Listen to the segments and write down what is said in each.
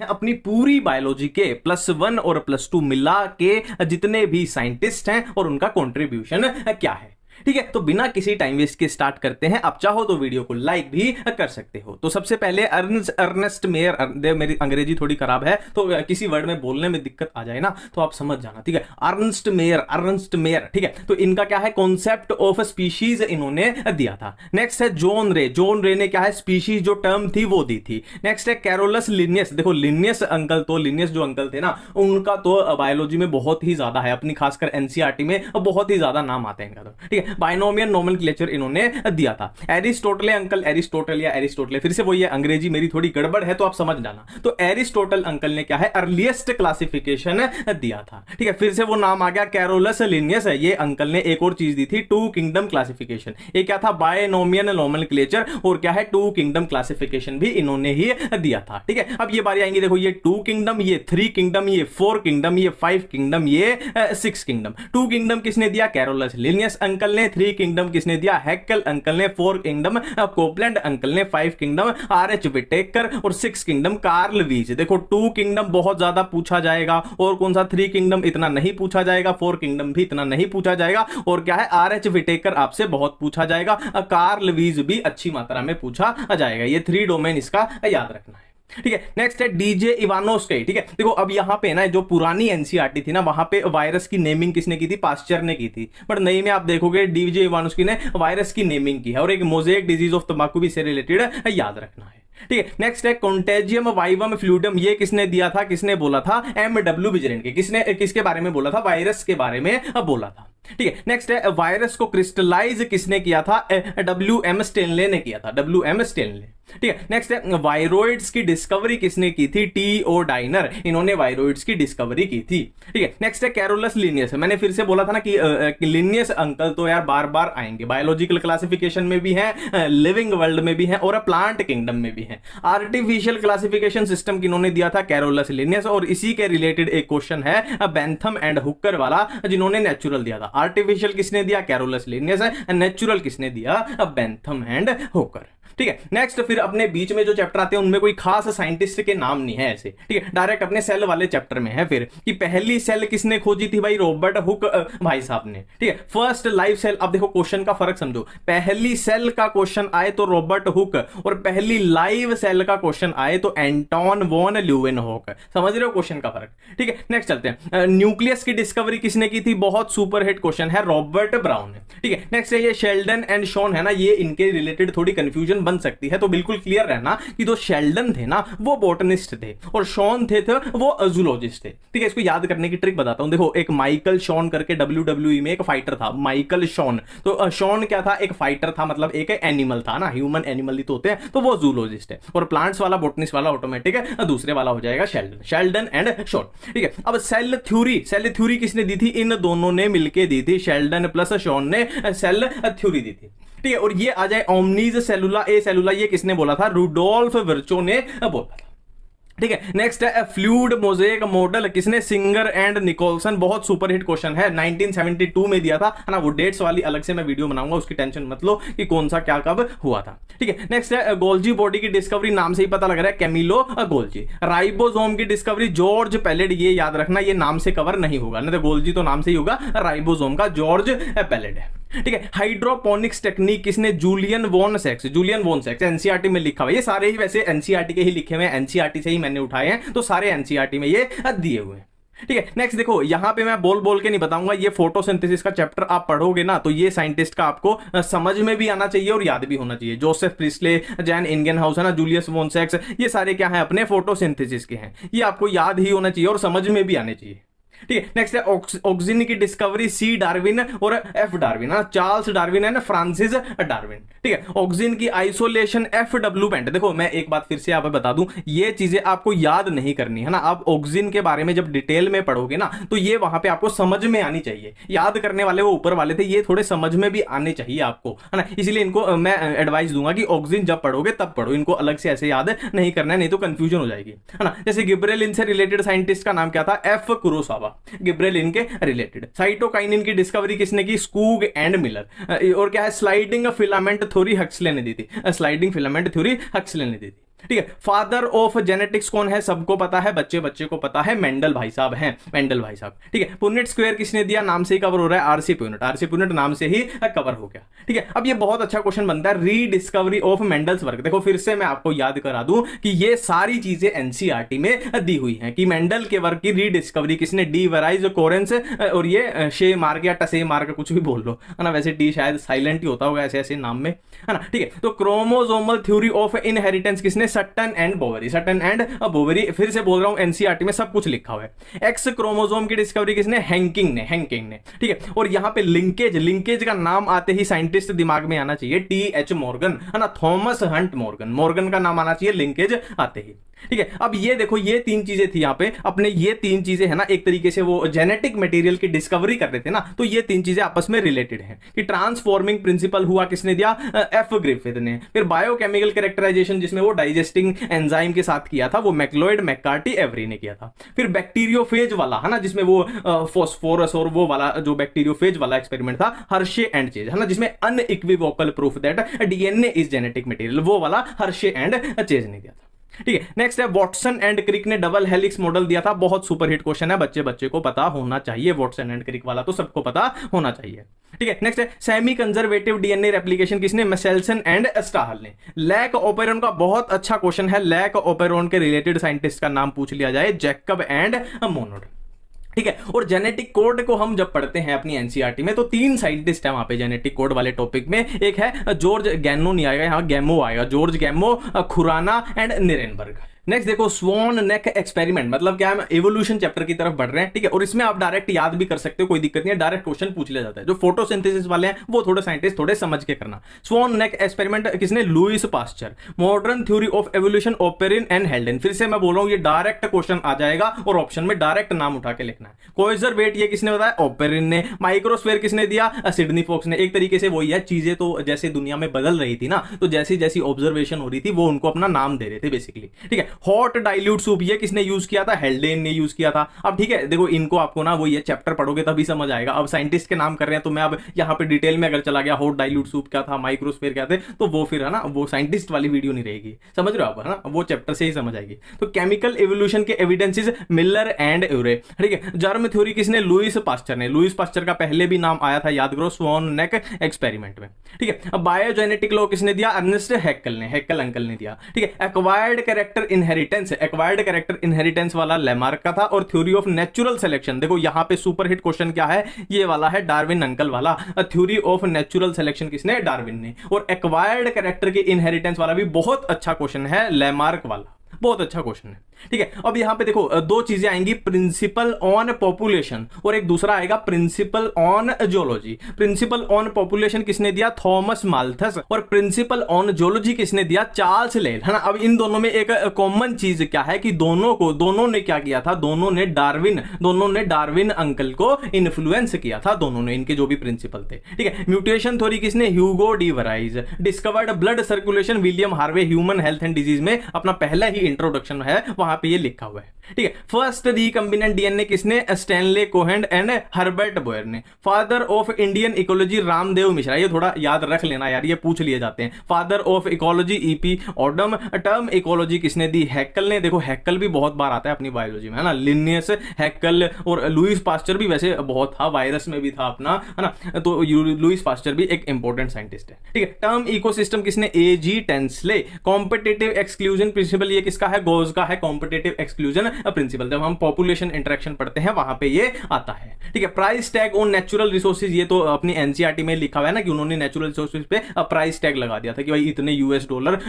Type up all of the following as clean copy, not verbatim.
हैं अपनी पूरी बायोलॉजी के +1 और +2 मिला के जितने भी साइंटिस्ट हैं और उनका कंट्रीब्यूशन क्या है। ठीक है, तो बिना किसी टाइम वेस्ट के स्टार्ट करते हैं। आप चाहो तो वीडियो को लाइक भी कर सकते हो। तो सबसे पहले अर्नेस्ट मेयर, मेरी अंग्रेजी थोड़ी खराब है तो किसी वर्ड में बोलने में दिक्कत आ जाए ना तो आप समझ जाना। ठीक है, अर्नेस्ट मेयर। ठीक है, तो इनका क्या है, कॉन्सेप्ट ऑफ स्पीशीज इन्होंने दिया था। नेक्स्ट है जॉन रे ने क्या है, स्पीशीज जो टर्म थी वो दी थी। नेक्स्ट है कैरोलस लिनियस। देखो लिनियस जो अंकल थे ना, उनका तो बायोलॉजी में बहुत ही ज्यादा है, अपनी खासकर एनसीईआरटी में बहुत ही ज्यादा नाम आते हैं। ठीक है, बाइनोमियल नोमेनक्लेचर इन्होंने दिया था। एरिस्टोटल, फिर से वही है, अंग्रेजी मेरी थोड़ी गड़बड़ है तो आप समझ जाना। तो एरिस्टोटल अंकल ने क्या है, अर्लीस्ट क्लासिफिकेशन दिया था। ठीक है, फिर से वो नाम आ गया कैरोलस लिनियस। ये अंकल ने एक और चीज दी थी, 2 किंगडम क्लासिफिकेशन। ये क्या था, बाइनोमियल नोमेनक्लेचर, और क्या है 2 किंगडम क्लासिफिकेशन भी इन्होंने ही दिया था। ठीक है, अब ये बारी आएंगी, देखो ये 2 किंगडम, ये 3 किंगडम, ये 4 किंगडम, ये 5 किंगडम, ये 6 किंगडम। 2 किंगडम किसने दिया, कैरोलस लिनियस अंकल ने। 3 किंगडम किसने दिया, हैक्कल अंकल ने। 4 किंगडम कोपलैंड अंकल ने। 5 किंगडम आरएच विटेकर, और 6 किंगडम कार्ल वीज। देखो 2 किंगडम बहुत ज्यादा पूछा जाएगा, और कौन सा 3 किंगडम इतना नहीं पूछा जाएगा, 4 किंगडम भी इतना नहीं पूछा जाएगा, और क्या है आरएच विटेकर आपसे बहुत पूछा जाएगा, कार्ल वीज भी अच्छी मात्रा में पूछा जाएगा। ये 3 डोमेन इसका याद रखना है। ठीक है, नेक्स्ट है डीजे इवानोस्की। ठीक है, देखो अब यहां पे ना जो पुरानी एनसीईआरटी थी ना, वहां पे वायरस की नेमिंग किसने की थी, पास्चर ने की थी। बट नई में आप देखोगे डीजे इवानोस्की ने वायरस की नेमिंग की है, और एक मोजेक डिजीज ऑफ तंबाकू भी से रिलेटेड याद रखना है। ठीक है, नेक्स्ट है कॉन्टेजियम वाइवम फ्लूइडम। ये किसने दिया था, किसने बोला था, MW विजरेंट। किसके बारे में बोला था, वायरस के बारे में बोला था। ठीक है, नेक्स्ट है वायरस को क्रिस्टलाइज किसने किया था, WM स्टेनले ने किया था, WM स्टेनले। ठीक है, नेक्स्ट है वायरोइड्स की डिस्कवरी किसने की थी, T.O. डाइनर, इन्होंने वायरोइड्स की डिस्कवरी की थी। ठीक है, नेक्स्ट है कैरोलस लिनियस। मैंने फिर से बोला था ना कि लिनियस अंकल तो यार बार बार आएंगे, बायोलॉजिकल क्लासिफिकेशन में भी है, लिविंग वर्ल्ड में भी है, और प्लांट किंगडम में भी है। आर्टिफिशियल क्लासिफिकेशन सिस्टम किन्होंने दिया था, कैरोलस लिनियस, और इसी के रिलेटेड एक क्वेश्चन है बेंथम एंड हुकर वाला, जिन्होंने नेचुरल दिया था। आर्टिफिशियल किसने दिया, कैरोलस लिनियस, नेचुरल किसने दिया, बेंथम एंड हुकर। ठीक है, नेक्स्ट फिर अपने बीच में जो चैप्टर आते हैं उनमें कोई खास साइंटिस्ट के नाम नहीं है ऐसे। ठीक है, डायरेक्ट अपने सेल वाले चैप्टर में है फिर कि पहली सेल किसने खोजी थी भाई, रॉबर्ट हुक भाई साहब ने। ठीक है, फर्स्ट लाइव सेल। अब देखो क्वेश्चन का फर्क समझो, पहली सेल का क्वेश्चन आए तो रॉबर्ट हुक, और पहली लाइव सेल का क्वेश्चन आए तो एंटोन वॉन ल्यूवेनहोक। समझ रहे हो क्वेश्चन का फर्क। ठीक है, नेक्स्ट चलते हैं, न्यूक्लियस की डिस्कवरी किसने की थी, बहुत सुपर हिट क्वेश्चन है, रॉबर्ट ब्राउन ने। ठीक है, नेक्स्ट है ये शेल्डन एंड शॉन है ना, ये इनके रिलेटेड थोड़ी कंफ्यूजन बन सकती है, तो बिल्कुल क्लियर रहना कि जो शेल्डन थे ना वो बॉटनिस्ट थे, और शॉन थे वो जूलॉजिस्ट थे। ठीक है, इसको याद करने की ट्रिक बताता हूं। देखो एक माइकल शॉन करके WWE में एक फाइटर था, माइकल शॉन। तो शॉन क्या था, एक फाइटर था, मतलब एक एनिमल था ना, ह्यूमन एनिमल ही तो होते हैं, तो वो जूलॉजिस्ट है। और प्लांट्स वाला, बॉटनिस्ट वाला ऑटोमेटिक है, दूसरे वाला हो जाएगा शेल्डन एंड शॉन। ठीक है, अब सेल थ्योरी किसने दी थी, इन दोनों ने मिलकर दी थी, शेल्डन प्लस शॉन ने सेल थ्योरी दी थी। ठीक है, और ये आ जाए ओमनीज सेलुला ए सेलुला, ये किसने बोला था, रुडोल्फ विर्चो ने बोला था। ठीक है, नेक्स्ट है फ्लूइड मोजेक मॉडल, किसने, सिंगर एंड निकोलसन। बहुत सुपर हिट क्वेश्चन है, 1972 में दिया था, है ना। वो डेट्स वाली अलग से मैं वीडियो बनाऊंगा, उसकी टेंशन मत लो कि कौन सा क्या कब हुआ था। ठीक है, नेक्स्ट है गोल्जी बॉडी की डिस्कवरी, नाम से ही पता लग रहा है, कैमिलो गोल्जी। राइबोसोम की डिस्कवरी जॉर्ज पैलेड, ये याद रखना, ये नाम से कवर नहीं होगा, नहीं तो गोल्जी तो नाम से ही होगा, राइबोसोम का जॉर्ज पैलेड है। ठीक है, हाइड्रोपोनिक्स टेक्निक किसने, जूलियन वॉन सेक्स। एनसीईआरटी में लिखा हुआ, ये सारे ही वैसे एनसीईआरटी के ही लिखे हुए हैं, एनसीईआरटी से ही मैंने उठाए हैं, तो सारे एनसीईआरटी में ये दिए हुए हैं। ठीक है, नेक्स्ट देखो, यहां पे मैं बोल के नहीं बताऊंगा, ये फोटोसिंथेसिस का चैप्टर आप पढ़ोगे ना तो ये साइंटिस्ट का आपको समझ में भी आना चाहिए और याद भी होना चाहिए। जोसेफ प्रिस्ले, जैन इंगेनहाउस है ना, जूलियस वॉन सेक्स, ये सारे क्या है, अपने फोटोसिंथेसिस के हैं, ये आपको याद ही होना चाहिए और समझ में भी आने चाहिए। ठीक है, नेक्स्ट है ऑक्सीजन की डिस्कवरी, C डार्विन और F Darwin, Charles Darwin and Francis Darwin. ठीक है, ऑक्सीजन की आइसोलेशन FW पेंट। देखो मैं एक बात फिर से आप बता दूं, ये चीजें आपको याद नहीं करनी है ना, आप ऑक्सीजन के बारे में जब डिटेल में पढ़ोगे ना तो ये वहां पे आपको समझ में आनी चाहिए। याद करने वाले वो ऊपर वाले थे, ये थोड़े समझ में भी आने चाहिए आपको, है ना। इसलिए इनको मैं एडवाइस दूंगा कि ऑक्सीजन जब पढ़ोगे तब पढ़ो, इनको अलग से ऐसे याद नहीं करना है, नहीं तो कंफ्यूजन हो जाएगी, है ना। जैसे गिब्रेलिन से रिलेटेड साइंटिस्ट का नाम क्या था, F कुरोसावा, गिब्रेलिन के रिलेटेड। साइटोकाइनिन की डिस्कवरी किसने की, स्कूग एंड मिलर। और क्या है, स्लाइडिंग फिलामेंट थ्योरी हक्सले ने दी थी, स्लाइडिंग फिलामेंट थ्योरी हक्सले ने दी थी। ठीक है। फादर ऑफ जेनेटिक्स कौन है, सबको पता है, बच्चे बच्चे को पता है, मेंडल भाई साहब हैं, मेंडल भाई साहब। ठीक है। पुनेट स्क्वायर किसने दिया, नाम से ही कवर हो रहा है, आरसी पुनेट, आरसी पुनेट नाम से ही कवर हो गया। ठीक है। अब ये बहुत अच्छा क्वेश्चन बनता है, रीडिस्कवरी ऑफ मेंडल्स वर्क। देखो फिर से मैं आपको याद करा दूं कि ये सारी चीजें एनसीईआरटी में दी हुई हैं कि मेंडल के वर्क की रीडिस्कवरी किसने, डी वराइज, कोरेंस और ये शे मार्क या टसे मार्क कुछ भी बोल लो, है ना, वैसे डी शायद साइलेंट ही होता होगा ऐसे ऐसे नाम में, है ना। ठीक है। तो क्रोमोसोमल थ्योरी ऑफ इनहेरिटेंस किसने, Sutton and Boveri, Sutton and Boveri, फिर से बोल रहा हूं एनसीईआरटी में सब कुछ लिखा हुआ है। एक्स क्रोमोसोम की डिस्कवरी किसने, हैंकिंग ने, हैंकिंग ने। ठीक है। और यहां पे लिंकेज, लिंकेज का नाम आते ही साइंटिस्ट दिमाग में आना चाहिए, टी एच मॉर्गन, है ना, थॉमस हंट मॉर्गन, मॉर्गन का नाम आना चाहिए लिंकेज आते ही। ठीक है। अब ये देखो ये तीन चीजें थी यहां पे, अपने ये तीन चीजें है ना, एक तरीके से वो जेनेटिक मटेरियल की डिस्कवरी कर रहे थे ना, तो ये तीन चीजें आपस में रिलेटेड हैं कि ट्रांसफॉर्मिंग प्रिंसिपल हुआ किसने दिया, एफ ग्रिफिथ ने। फिर बायोकेमिकल कैरेक्टराइजेशन जिसमें वो डाइजेस्टिंग एंजाइम के साथ किया था, वो मैक्लोइड, मैककार्टी, एवरी ने किया था। फिर बैक्टीरियोफेज वाला, है ना, जिसमें वो फॉस्फोरस और वो वाला जो बैक्टीरियोफेज वाला एक्सपेरिमेंट था, हर्शे एंड चेज, है ना, जिसमें unequivocal proof that DNA is genetic material, वो वाला हर्शे एंड चेज ने दिया था। ठीक है। नेक्स्ट है वॉटसन एंड क्रिक ने डबल हेलिक्स मॉडल दिया था, बहुत सुपरहिट क्वेश्चन है, बच्चे बच्चे को पता होना चाहिए, वॉटसन एंड क्रिक वाला तो सबको पता होना चाहिए। ठीक है। नेक्स्ट है सेमी कंजर्वेटिव डीएनए रेप्लिकेशन किसने, मेसेल्सन एंड स्टाहल ने। लैक ओपेरॉन का बहुत अच्छा क्वेश्चन है, लैक ओपेरॉन के रिलेटेड साइंटिस्ट का नाम पूछ लिया जाए, जैकब एंड मोनोड। ठीक है। और जेनेटिक कोड को हम जब पढ़ते हैं अपनी एनसीईआरटी में, तो तीन साइंटिस्ट हैं वहां पे जेनेटिक कोड वाले टॉपिक में, एक है जॉर्ज गैनो, नहीं आएगा यहाँ, गैमो आएगा, George Gamow, Khorana and Nirenberg. Next देखो स्वॉन नेक एक्सपेरिमेंट, मतलब क्या है, एवोल्यूशन चैप्टर की तरफ बढ़ रहे हैं। ठीक है। और इसमें आप डायरेक्ट याद भी कर सकते हो, कोई दिक्कत नहीं है, डायरेक्ट क्वेश्चन पूछ लिया जाता है। जो फोटोसिंथेसिस वाले हैं वो थोड़े साइंटिस्ट थोड़े समझ के करना। स्वॉन नेक एक्सपेरिमेंट किसने, Louis Pasteur. Modern theory of evolution, Oparin and Haldane. फिर से मैं बोल रहा हूं ये डायरेक्ट क्वेश्चन आ जाएगा और ऑप्शन में डायरेक्ट नाम उठा के लिखना है। कोइजर वेट ये किसने बताया, ओपेरिन ने। माइक्रोस्फेयर किसने दिया, सिडनी फॉक्स ने। एक तरीके से वही है, चीजें तो जैसे दुनिया में बदल रही थी ना, तो जैसी जैसी ऑब्जर्वेशन हो रही थी वो उनको अपना नाम दे रहे थे बेसिकली। ठीक है। हॉट डाइल्यूट सूप ये किसने यूज किया था, हेल्डेन ने यूज किया था। अब ठीक है, देखो इनको आपको ना वो ये चैप्टर पढ़ोगे तभी समझ आएगा। अब साइंटिस्ट के नाम कर रहे हैं तो मैं अब यहाँ पे डिटेल में अगर चला गया, हॉट डाइल्यूट सूप क्या था, माइक्रोस्फेयर क्या थे, तो वो फिर है ना वो साइंटिस्ट वाली वीडियो नहीं रहेगी, समझ रहे हो आप, है ना, वो चैप्टर से ही समझ आएगी। तो केमिकल एवोल्यूशन के एविडेंसेस, मिलर एंड यूरे। ठीक है। जर्म थ्योरी किसने, लुइस पास्चर ने। लुइस पास्चर का पहले भी नाम आया था, याद करो, स्वॉन नेक एक्सपेरिमेंट में। ठीक है। अब बायोजेनेटिक लॉ किसने दिया, अर्नेस्ट हैक्कल ने, हैक्कल अंकल ने दिया। ठीक है। Acquired character inheritance, acquired character inheritance वाला लेमार्क का था। और थ्योरी ऑफ नेचुरल सिलेक्शन, देखो यहां पे सुपरहिट क्वेश्चन क्या है, ये वाला है डार्विन अंकल वाला, थ्योरी ऑफ नेचुरल सिलेक्शन किसने, डार्विन ने। और एक्वायर्ड कैरेक्टर के इनहेरिटेंस वाला भी बहुत अच्छा क्वेश्चन है, लेमार्क वाला, बहुत अच्छा क्वेश्चन है। ठीक है। अब यहां पे देखो दो चीजें आएंगी, प्रिंसिपल ऑन पॉपुलेशन और एक दूसरा आएगा principal on zoology. Principal on population किसने दिया, थॉमस माल्थस। और प्रिंसिपल ऑन जोलॉजी किसने दिया, चार्ल्स लेल, है ना। अब इन दोनों में एक कॉमन चीज क्या है कि दोनों ने क्या किया था, दोनों ने डार्विन अंकल को इन्फ्लुएंस किया था, दोनों ने, इनके जो भी प्रिंसिपल थे। ठीक है। म्यूटेशन थ्योरी किसने, Hugo de Vries. Discovered blood circulation, William Harvey, human health and disease में अपना पहला ही इंट्रोडक्शन है, वहां पे ये लिखा हुआ है। ठीक है। फर्स्ट रिकम्बिनेंट डीएनए किसने, Stanley Cohen and Herbert Boyer ने। Father of Indian ecology, Ramdeo Misra, ये थोड़ा याद रख लेना यार, ये पूछ लिए जाते हैं। Father of ecology, E P Odum. Term ecology किसने दी, हैक्कल ने। देखो हैक्कल भी बहुत बार आता है अपनी बायोलॉजी में, है ना, लिनियस, हैक्कल और लुइस पास्चर भी वैसे बहुत था, वायरस में भी था अपना, है ना, तो लुइस पास्चर भी एक इंपॉर्टेंट साइंटिस्ट है। ठीक है। टर्म इकोसिस्टम किसने, एजी टेंसले। कॉम्पिटिटिव एक्सक्लूजन प्रिंसिपल ये किसका है, गोज का है, कॉम्पिटिटिव एक्सक्लूजन प्रिंसिपल। जब हम पॉपुलेशन इंटरेक्शन पढ़ते हैं वहां पे ये आता है। ठीक है। Price tag on natural resources, ये तो अपनी एनसीईआरटी में लिखा हुआ है ना कि उन्होंने नेचुरल रिसोर्सेज पे प्राइस टैग लगा दिया था कि भाई इतने $US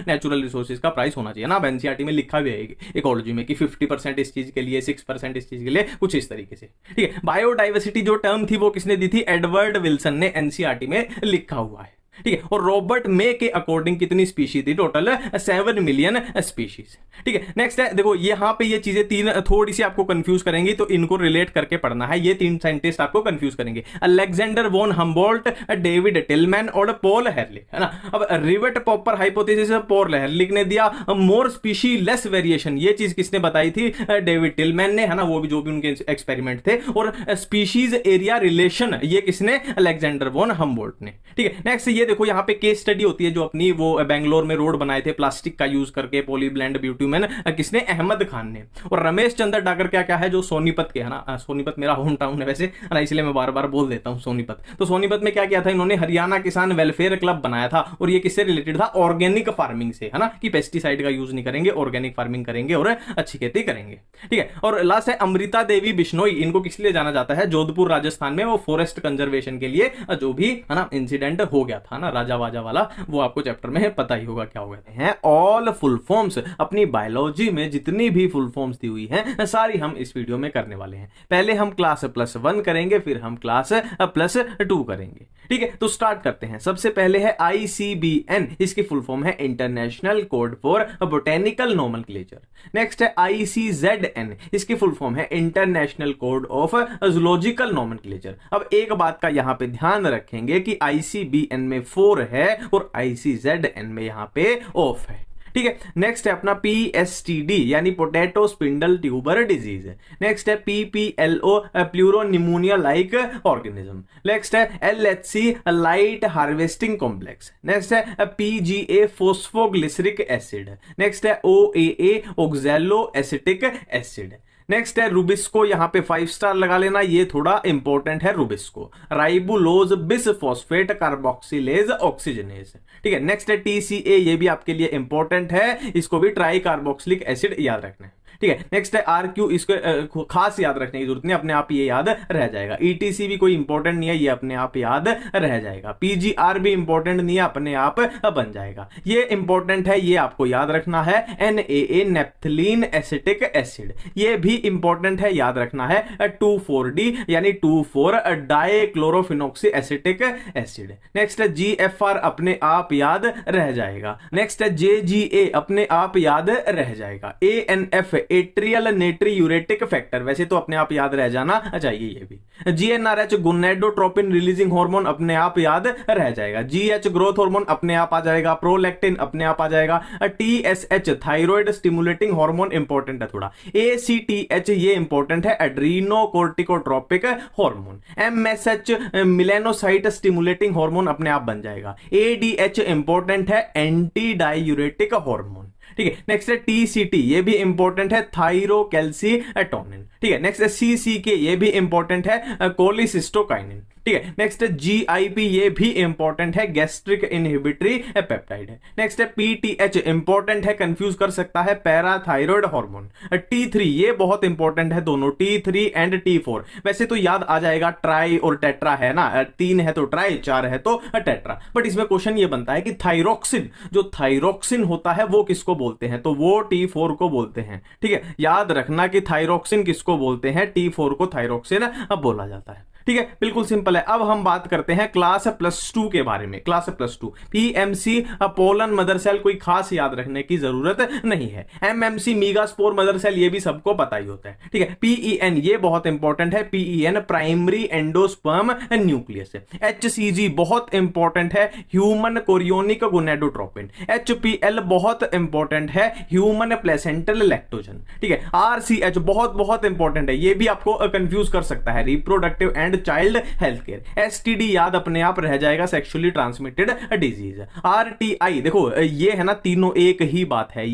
नेचुरल रिसोर्सेज का प्राइस होना चाहिए ना। अब एनसीईआरटी में लिखा भी है इकोलॉजी में कि 50% इस चीज के लिए, 6% इस चीज के लिए, कुछ इस तरीके से। ठीक है। बायोडाइवर्सिटी जो टर्म थी वो किसने दी थी, एडवर्ड विल्सन ने, एनसीईआरटी में लिखा हुआ है। ठीक है। और रॉबर्ट मे के अकॉर्डिंग कितनी स्पीशीज थी, टोटल 7 मिलियन स्पीशीज। ठीक है। नेक्स्ट है देखो यहां पे ये चीजें तीन थोड़ी सी आपको कंफ्यूज करेंगी, तो इनको रिलेट करके पढ़ना है। ये तीन साइंटिस्ट आपको कंफ्यूज करेंगे, Alexander von Humboldt, David Tilman और पॉल हेरलिक, है ना। अब rivet popper hypothesis Paul Ehrlich ने दिया। मोर स्पीशी लेस वेरिएशन ये चीज किसने बताई थी, डेविड टिलमैन ने, है ना, वो भी जो भी उनके एक्सपेरिमेंट थे। और स्पीशीज एरिया रिलेशन ये किसने, अलेक्जेंडर वॉन हम्बोल्ट ने। ठीक है। नेक्स्ट ये देखो यहाँ पे केस स्टडी होती है जो अपनी वो बेंगलोर में रोड बनाए थे प्लास्टिक का यूज करके, पॉलीब्लेंड ब्यूटूमेन, किसने, अहमद खान ने। और रमेश चंद्र डागर क्या क्या है, जो सोनीपत के है ना, सोनीपत मेरा होम टाउन है वैसे है ना, इसलिए मैं बार बार बोल देता हूँ सोनीपत। तो सोनीपत में क्या किया था इन्होंने, हरियाणा किसान वेलफेयर क्लब बनाया था, और ये किससे रिलेटेड था, ऑर्गेनिक फार्मिंग से, है ना, कि पेस्टिसाइड का यूज नहीं करेंगे, ऑर्गेनिक फार्मिंग करेंगे और अच्छी खेती करेंगे। ठीक है, और लास्ट है अमृता देवी बिश्नोई, इनको किस लिए जाना जाता है, जोधपुर राजस्थान में वो फॉरेस्ट कंजर्वेशन के लिए जो भी है ना इंसिडेंट हो गया था ना राजा वाजा वाला, वो आपको चैप्टर में पता ही होगा क्या हो गया है। ऑल फुल फॉर्म्स, अपनी बायोलॉजी में जितनी भी फुल फॉर्म्स दी हुई हैं सारी हम इस वीडियो में करने वाले हैं। पहले हम क्लास +1 करेंगे, फिर हम क्लास +2 करेंगे। ठीक है, तो स्टार्ट करते हैं। सबसे पहले है ICBN, इसकी फुल फॉर्म है international code for botanical nomenclature. Next है ICZN, इसकी फुल फॉर्म है international code of zoological nomenclature. अब एक बात का यहां पे ध्यान रखेंगे कि ICBN में 4 है और ICZN में यहां पे ऑफ है। ठीक है, नेक्स्ट है अपना PSTD यानी potato spindle tuber disease. Next है PPLO pleuropneumonia like organism. Next है LHC light harvesting complex. Next है PGA फोस्फोग्लिसरिक एसिड। नेक्स्ट है OAA oxalo acetic acid. Next है रुबिस्को, यहां पे 5 स्टार लगा लेना, ये थोड़ा इंपॉर्टेंट है Rubisco. Ribulose bisphosphate carboxylase oxygenase. ठीक है, नेक्स्ट है TCA, ये भी आपके लिए इंपॉर्टेंट है, इसको भी ट्राई कार्बोक्सिलिक एसिड याद रखना है। ठीक है, नेक्स्ट है RQ, इसको खास याद रखने की जरूरत नहीं, अपने आप ये याद रह जाएगा। ETC भी कोई इंपॉर्टेंट नहीं है, ये अपने आप याद रह जाएगा। PGR भी इंपॉर्टेंट नहीं है, अपने आप बन जाएगा। ये इंपॉर्टेंट है, ये आपको याद रखना है। NAA नेप्थलीन एसिटिक एसिड, ये भी इंपॉर्टेंट है, याद रखना है। 2,4-D यानी 2,4 डाइक्लोरोफिनॉक्सी एसिटिक एसिड। नेक्स्ट है GFR, अपने आप याद रह जाएगा। नेक्स्ट है JGA, अपने आप याद रह जाएगा। ANF एट्रियल नेट्रियूरेटिक फैक्टर, वैसे तो अपने आप याद रह जाना चाहिए ये भी। GnRH गोनेडोट्रोपिन रिलीजिंग हार्मोन, अपने आप याद रह जाएगा। GH ग्रोथ हार्मोन, अपने आप आ जाएगा। प्रोलैक्टिन अपने आप आ जाएगा। TSH thyroid stimulating hormone, important है थोड़ा। ACTH ये इंपॉर्टेंट है, adrenocorticotropic hormone. MSH melanocyte stimulating hormone, अपने आप बन जाएगा। ADH इंपॉर्टेंट है, एंटी डायूरेटिक हार्मोन। ठीक है, नेक्स्ट है TCT, ये भी इंपॉर्टेंट है, थायरोकैल्सिटोनिन। ठीक है, नेक्स्ट है CCK, ये भी इंपॉर्टेंट है, कोलिसिस्टोकाइनिन। ठीक है, नेक्स्ट है GIP, ये भी इंपॉर्टेंट है, गैस्ट्रिक इनहिबिटरी पेप्टाइड है। नेक्स्ट है PTH, इंपॉर्टेंट है, कंफ्यूज कर सकता है, पैराथायरॉयड हार्मोन। T3, ये बहुत इंपॉर्टेंट है, दोनों T3 एंड T4, वैसे तो याद आ जाएगा, ट्राई और टेट्रा है ना, 3 है तो ट्राई, 4 है तो टेट्रा। बट इसमें क्वेश्चन ये बनता है कि थायरोक्सिन, जो थायरोक्सिन होता है वो किसको बोलते हैं, तो वो T4 को बोलते हैं। ठीक है, याद रखना कि थायरोक्सिन किसको बोलते हैं, T4 को थायरोक्सिन बोला जाता है। ठीक है, बिल्कुल सिंपल है। अब हम बात करते हैं क्लास +2 के बारे में। Class +2 PMC pollen mother cell, कोई खास याद रखने की जरूरत नहीं है। MMC मीगास्पोर मदर सेल, ये भी सबको पता ही होता है। ठीक है, PEN, ये बहुत इंपॉर्टेंट है, PEN प्राइमरी एंडोस्पर्म न्यूक्लियस है। HCG बहुत इंपॉर्टेंट है, ह्यूमन कोरियोनिक गोनेडोट्रोपिन। HPL बहुत इंपॉर्टेंट है, ह्यूमन प्लेसेंटल लैक्टोजन। ठीक है, RCH बहुत बहुत इंपॉर्टेंट है, ये भी आपको कंफ्यूज कर सकता है, reproductive and child health care. STD याद अपने आप रह जाएगा, सेक्सुअली ट्रांसमिटेड डिजीज। RTI देखो ये है ना, तीनों एक ही बात है,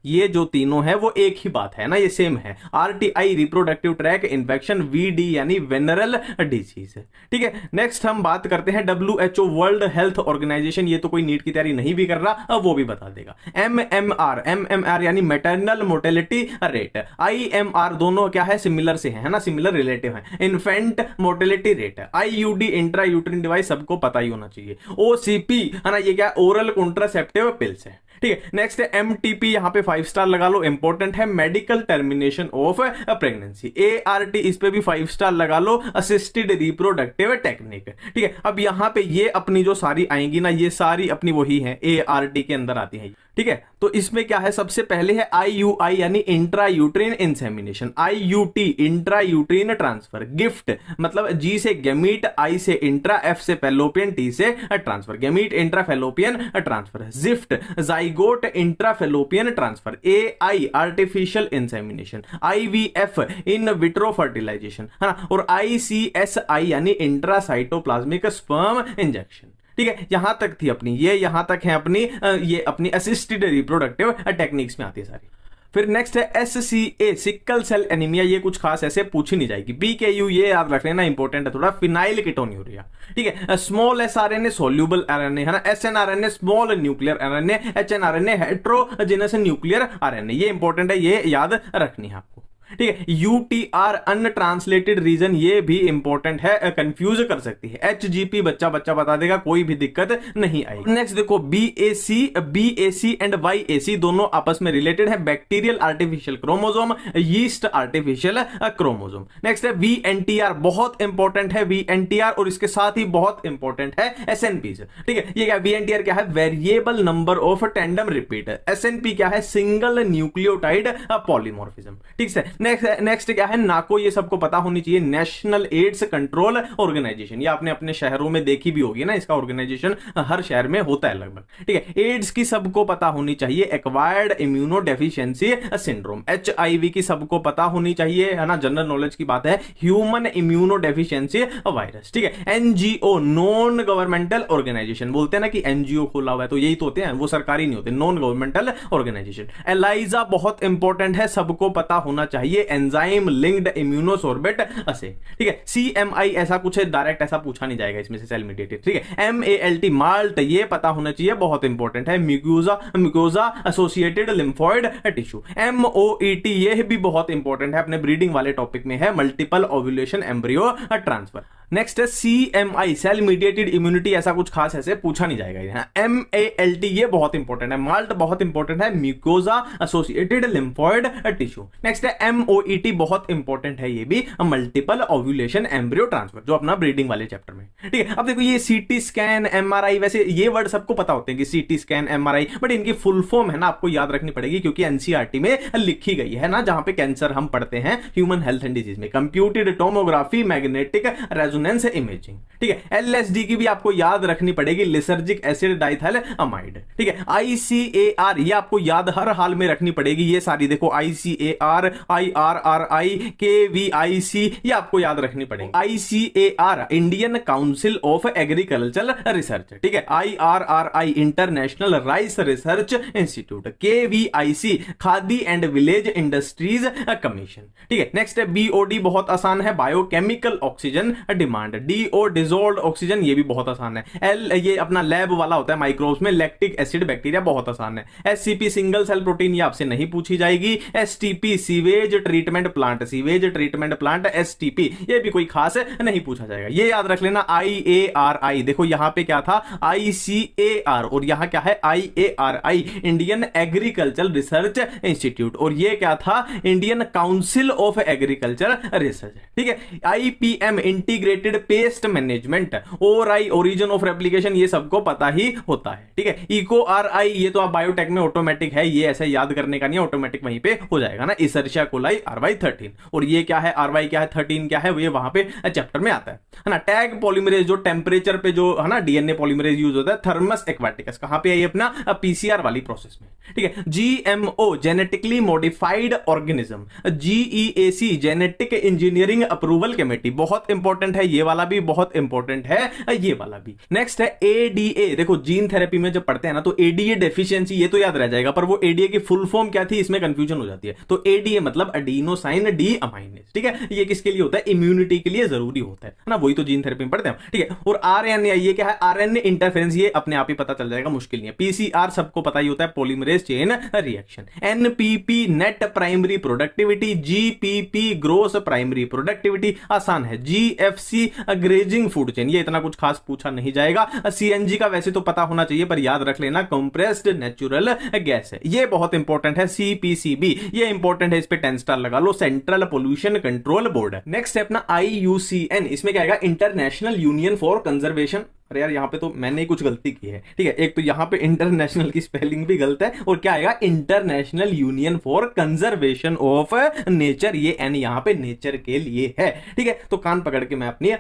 ये जो तीनों है वो एक ही बात है ना, ये सेम है। RTI reproductive tract infection, VD यानी वेनरल डिजीज। ठीक है, नेक्स्ट हम बात करते हैं WHO वर्ल्ड हेल्थ ऑर्गेनाइजेशन, ये तो कोई नीट की तैयारी नहीं भी कर रहा, अब वो भी बता देगा। MMR यानी मैटरनल मोर्टेलिटी रेट। IMR दोनों क्या है, सिमिलर से है ना, सिमिलर रिलेटिव है। Infant mortality rate. IUD intra uterine device, सबको पता ही होना चाहिए। OCP है ना, ये क्या, ओरल कॉन्ट्रासेप्टिव पिल्स है। ठीक है, नेक्स्ट है MTP, यहां पे 5 स्टार लगा लो, इंपॉर्टेंट है, medical termination of pregnancy. ART, इस पे भी 5 स्टार लगा लो, असिस्टेड रिप्रोडक्टिव टेक्निक। ठीक है, अब यहां पे ये अपनी जो सारी आएंगी ना, ये सारी अपनी वही है, ART के अंदर आती है। ठीक है, तो इसमें क्या है, सबसे पहले है IUI यानी intra uterine insemination. IUT intra uterine transfer. GIFT मतलब G से गैमीट, I से इंट्रा, F से फैलोपियन, T से transfer, gamete intra fallopian transfer. ZIFT zygote intra fallopian transfer. AI artificial insemination. IVF in vitro fertilization है ना, और ICSI यानी intra cytoplasmic sperm injection. ठीक है, यहां तक थी अपनी, ये यहां तक है अपनी, ये अपनी असिस्टेड रिप्रोडक्टिव टेक्निक्स में आती है सारी। फिर नेक्स्ट है SCA सिकल सेल एनीमिया, ये कुछ खास ऐसे पूछी नहीं जाएगी। PKU ये याद रख लेना, इंपॉर्टेंट है थोड़ा, फिनाइल कीटोन्यूरिया, ठीक है। स्मॉल SRNA सोल्यूबल RNA है ना, SNRNA small nuclear RNA, HNRNA heterogeneous nuclear RNA, ये इंपॉर्टेंट है, ये याद रखनी है आपको, ठीक है। UTR अनट्रांसलेटेड रीजन, ये भी इंपॉर्टेंट है, कंफ्यूज कर सकती है। HGP बच्चा बता देगा, कोई भी दिक्कत नहीं आएगी। नेक्स्ट देखो BAC एंड YAC दोनों आपस में रिलेटेड है, bacterial artificial chromosome, yeast artificial chromosome. Next है VNTR, बहुत इंपॉर्टेंट है VNTR, और इसके साथ ही बहुत इंपॉर्टेंट है SNPs, ठीक है। ये क्या VNTR क्या है, variable number of tandem repeat, SNP क्या है, सिंगल न्यूक्लियोटाइड पॉलीमॉर्फिज्म, ठीक है। नेक्स्ट क्या है, नाको, ये सबको पता होनी चाहिए, नेशनल एड्स कंट्रोल ऑर्गेनाइजेशन, ये आपने अपने शहरों में देखी भी होगी ना, इसका ऑर्गेनाइजेशन हर शहर में होता है लगभग, ठीक है। एड्स की सबको पता होनी चाहिए, acquired immuno deficiency syndrome. HIV की सबको पता होनी चाहिए, है ना, जनरल नॉलेज की बात है, ह्यूमन इम्यूनो डेफिशिएंसी वायरस, ठीक है। NGO नॉन गवर्नमेंटल ऑर्गेनाइजेशन, बोलते हैं ना कि NGO खोला हुआ है, तो यही तो होते हैं, वो सरकारी नहीं होते, नॉन गवर्नमेंटल ऑर्गेनाइजेशन। एलाइजा बहुत इंपॉर्टेंट है, सबको पता होना चाहिए, एंजाइम लिंक्ड इम्यूनोसॉर्बेट असे, ठीक है। CMI ऐसा कुछ है, डायरेक्ट ऐसा पूछा नहीं जाएगा इसमें से, सेल मीडिएटेड, ठीक है। MALT माल्ट, ये पता होना चाहिए, बहुत इंपॉर्टेंट है, mucosa associated lymphoid tissue. MOET ये भी बहुत इंपॉर्टेंट है, अपने ब्रीडिंग वाले टॉपिक में है, multiple ovulation embryo transfer. Next है CMI सेल मीडिएटेड इम्यूनिटी, ऐसा कुछ खास ऐसे पूछा नहीं जाएगा यहाँ। MALT ये बहुत इंपॉर्टेंट है, माल्ट बहुत इंपॉर्टेंट है, mucosa associated lymphoid tissue. Next है MOET, बहुत इंपॉर्टेंट है ये भी, मल्टीपल ओव्यूलेशन एम्ब्रियो ट्रांसफर, जो अपना ब्रीडिंग वाले चैप्टर में, ठीक है। अब देखो ये CT स्कैन MRI, वैसे ये वर्ड सबको पता होते हैं कि CT स्कैन MRI, बट इनकी फुल फॉर्म है ना, आपको याद रखनी पड़ेगी, क्योंकि NCERT में लिखी गई है ना, जहां पे कैंसर हम पढ़ते हैं, ह्यूमन हेल्थ एंड डिजीज में, computed tomography magnetic resonance imaging, ठीक है। LSD की भी आपको याद रखनी पड़ेगी, लिसर्जिक एसिड डाइथाइलअमाइड, ठीक है। ICAR ये आपको याद हर हाल में रखनी पड़ेगी, ये सारी देखो, ICAR IRRI KVIC ये आपको याद रखनी पड़ेगी। ICAR Indian council of agriculture research, ठीक है। IRRI international rice research institute, KVIC khadi and village industries commission, ठीक है। नेक्स्ट है BOD, बहुत आसान है, biochemical oxygen demand. DO dissolved oxygen, ये भी बहुत आसान है। L ये अपना लैब वाला होता है माइक्रोब्स में, लैक्टिक एसिड बैक्टीरिया, बहुत आसान है। SCP सिंगल सेल प्रोटीन, ये आपसे नहीं पूछी जाएगी। STP sewage treatment plant, sewage treatment plant STP, ये भी कोई खास नहीं पूछा जाएगा, ये याद रख लेना। IARI देखो, यहां पे क्या था ICAR, और यहां क्या है IARI Indian agriculture research institute, और ये क्या था Indian council of agriculture research, ठीक है। IPM integrated pest management, ORI origin of replication, ये सबको पता ही होता है, ठीक है। EcoRI ये तो आप बायोटेक में ऑटोमेटिक है, ये ऐसे याद करने का नहीं, ऑटोमेटिक वहीं पे हो जाएगा ना। इशर्शिया कोलाई RY13, और ये क्या है RY क्या है 13 क्या है, ये वहां पे चैप्टर में आता है ना। टैग पॉलीमरेज, जो टेम्परेचर पे जो है ना DNA पॉलीमरेज यूज होता है, थर्मस एक्वाटिकस, कहां पे है ये अपना PCR वाली प्रोसेस में, ठीक है। GMO genetically modified organism, GEAC genetic engineering approval committee, बहुत इंपॉर्टेंट है, ये वाला भी बहुत इंपॉर्टेंट है, ये वाला भी। नेक्स्ट है ADA, देखो जीन थेरेपी में जब पढ़ते हैं ना, तो ADA डेफिशिएंसी ये तो याद रह जाएगा, पर वो ADA की फुल फॉर्म क्या थी, इसमें कंफ्यूजन हो जाती है। तो ADA मतलब एडिनोसाइन डीअमाइनेज, ठीक है। ये किसके लिए होता है, इम्यूनिटी के लिए जरूरी होता है ना, वही तो जीन थेरेपी में पढ़ते हैं, ठीक है। और RNA ये क्या है, RNA इंटरफेरेंस, ये अपने आप ही पता चल जाएगा, मुश्किल नहीं है। PCR सबको पता ही होता है, polymerase chain reaction. NPP net primary productivity, GPP gross primary productivity, आसान है। GFC ग्रेजिंग फूड चेन, ये इतना कुछ खास पूछा नहीं जाएगा। CNG का वैसे तो पता होना चाहिए, पर याद रख लेना कंप्रेस्ड नेचुरल गैस है, ये बहुत इंपॉर्टेंट है। CPCB ये इंपॉर्टेंट है, इस पे 10 स्टार लगा लो, सेंट्रल पोल्यूशन कंट्रोल बोर्ड है। नेक्स्ट है अपना IUCN, इसमें क्या आएगा, इंटरनेशनल यूनियन फॉर कंजर्वेशन, अरे यार यहाँ पे तो मैंने ही कुछ गलती की है, ठीक है। एक तो यहाँ पे इंटरनेशनल की स्पेलिंग भी गलत है, और क्या आएगा international union for conservation of nature, ये एन यहाँ पे नेचर के लिए है, ठीक है। तो कान पकड़ के मैं अपनी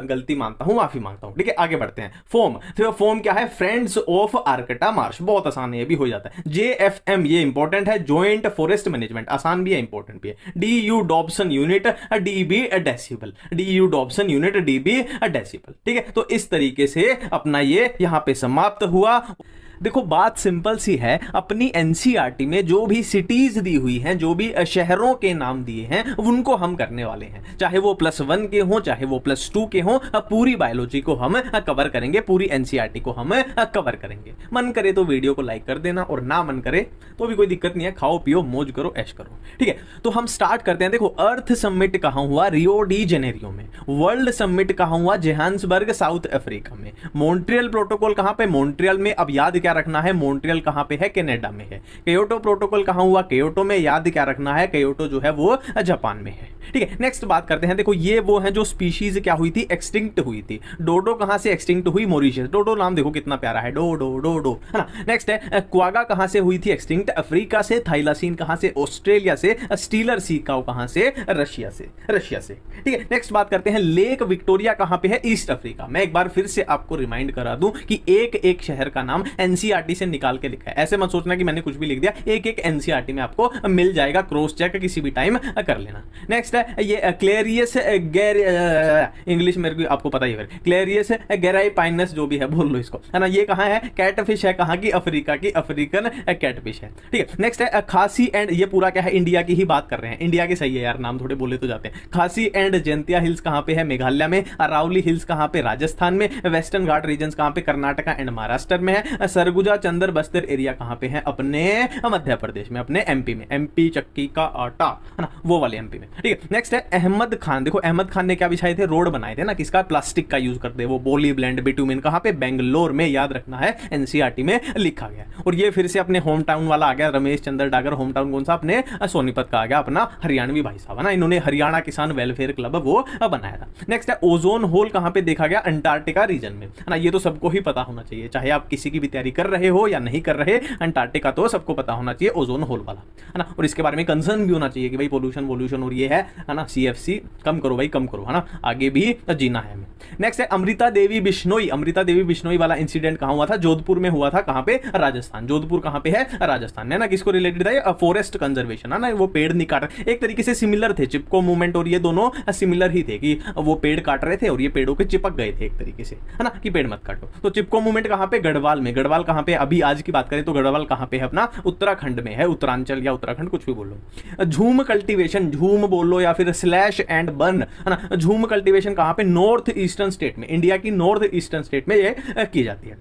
गलती मानता हूँ, माफी मांगता हूँ, ठीक है। आगे बढ़ते हैं। फॉर्म, तो फॉर्म क्या है, फ्रेंड्स ऑफ आर्कटा मार्श, बहुत आसान है, ये भी हो जाता है। JFM ये इंपॉर्टेंट है, जॉइंट फॉरेस्ट मैनेजमेंट, आसान भी है इंपॉर्टेंट भी है। DU Dobson unit, DB decibel, DU Dobson unit, DB decibel, ठीक है। तो इस तरीके से से अपना ये यहाँ पे समाप्त हुआ। देखो बात सिंपल सी है, अपनी एनसीईआरटी में जो भी सिटीज दी हुई हैं, जो भी शहरों के नाम दिए हैं, उनको हम करने वाले हैं, चाहे वो +1 के हों चाहे वो +2 के हों। पूरी बायोलॉजी को हम कवर करेंगे, पूरी एनसीईआरटी को हम कवर करेंगे। मन करे तो वीडियो को लाइक कर देना, और ना मन करे तो भी कोई दिक्कत नहीं है, खाओ पियो मौज करो ऐश करो, ठीक है। तो हम स्टार्ट करते हैं। देखो अर्थ समिट कहां हुआ? रियो डी जेनेरियो में। वर्ल्ड समिट कहां हुआ? जोहान्सबर्ग साउथ अफ्रीका में। मॉन्ट्रियल प्रोटोकॉल कहां पे? मॉन्ट्रियल में। अब याद क्या रखना है? मॉन्ट्रियल कहां पे है? कनाडा में है। कियोटो प्रोटोकॉल कहां हुआ? कियोटो में। याद क्या रखना है? कियोटो जो है वो जापान में है, ठीक है। नेक्स्ट बात करते हैं। देखो ये वो है जो स्पीशीज क्या हुई थी? एक्सटिंक्ट हुई थी। डोडो कहां से एक्सटिंक्ट हुई? मॉरिशस। डोडो नाम देखो कितना प्यारा है, डो डो डो डो, है ना। नेक्स्ट है क्वागा कहां से हुई थी एक्सटिंक्ट? अफ्रीका से। थाइलासीन कहां से? ऑस्ट्रेलिया से। स्टीलर सी काउ कहां से? रशिया से, रशिया से, ठीक है। नेक्स्ट बात करते हैं, लेक विक्टोरिया कहां पे है? East Africa. मैं एक बार फिर से आपको रिमाइंड करा दूं कि एक एक शहर का नाम एनसीईआरटी से निकाल के लिखा है, ऐसे मत सोचना कि मैंने कुछ भी लिख दिया, एक एक एनसीईआरटी में आपको मिल जाएगा, क्रॉस चेक किसी भी टाइम कर लेना। नेक्स्ट है ये क्लेरियस इंग्लिश मेरे को आपको पता ही है, क्लेरियस गैराइपाइनस जो भी है बोल लो इसको, है ना। ये कहां है? कैटफिश है, कहां की? अफ्रीका की, अफ्रीकन कैटफिश है, ठीक है। नेक्स्ट है खासी एंड, ये पूरा क्या है? इंडिया की ही बात कर रहे हैं, इंडिया की सही है यार, नाम थोड़े बोले तो जाते हैं। खासी एंड जयंतिया हिल्स कहां पे है? मेघालय में। अरावली हिल्स कहां पे? राजस्थान में। वेस्टर्न घाट रीजन कहां पे? कर्नाटका एंड महाराष्ट्र में है। सरगुजा चंदर बस्तर एरिया कहां पे है? अपने मध्य प्रदेश में, अपने एमपी में। एमपी चक्की का आटा, है ना, वो वाले एमपी में, ठीक है। नेक्स्ट है अहमद खान। देखो अहमद खान ने क्या बिछाए थे? रोड बनाए थे ना, किसका? प्लास्टिक का यूज करते, वो बोली ब्लेंड बिटुमिन कहां पे? बेंगलोर में। याद रखना है, एनसीईआरटी में लिखा गया। और ये फिर से अपने होम टाउन वाला आ गया, रमेश चंद्र डागर। होम टाउन कौन सा? अपने सोनीपत का आ गया, अपना हरियाणवी भाई साहब, है ना। इन्होंने हरियाणा किसान वेलफेयर क्लब वो बनाया था। नेक्स्ट है ओजोन होल कहां पे देखा गया? अंटार्कटिका रीजन में, है ना। ये तो सबको ही पता होना चाहिए, चाहे आप किसी की भी तैयारी कर रहे हो या नहीं कर रहे, अंटार्कटिका तो सबको पता होना चाहिए, ओजोन होल वाला, है ना। और इसके बारे में कंसर्न भी होना चाहिए कि भाई पोल्यूशन वोल्यूशन और ये है ना, सीएफसी कम करो भाई, कम करो, है ना, आगे भी जीना है हमें। नेक्स्ट है अमृता देवी बिश्नोई। अमृता देवी बिश्नोई वाला इंसिडेंट कहां हुआ था? जोधपुर में हुआ था। कहां पे? राजस्थान। जोधपुर कहां पे है? राजस्थान में, ना। किसको रिलेटेड था? फॉरेस्ट कंजर्वेशन, है ना। वो पेड़ नहीं काट रहे, एक तरीके से सिमिलर थे, चिपको मूवमेंट और ये दोनों सिमिलर ही थे कि वो पेड़ काट रहे थे और ये पेड़ों के चिपक गए थे एक तरीके से, है ना, कि पेड़ मत काटो। तो चिपको मूवमेंट कहां पे? गढ़वाल में। गढ़वाल कहां पे? अभी आज की बात करें तो गढ़वाल कहां पे है? अपना उत्तराखंड में है, उत्तरांचल या उत्तराखंड कुछ भी बोलो। झूम कल्टीवेशन, झूम बोलो या फिर स्लैश एंड बर्न, है ना। झूम कल्टीवेशन कहां पे? नॉर्थ ईस्टर्न स्टेट में, इंडिया की नॉर्थ ईस्टर्न स्टेट में ये की जाती है,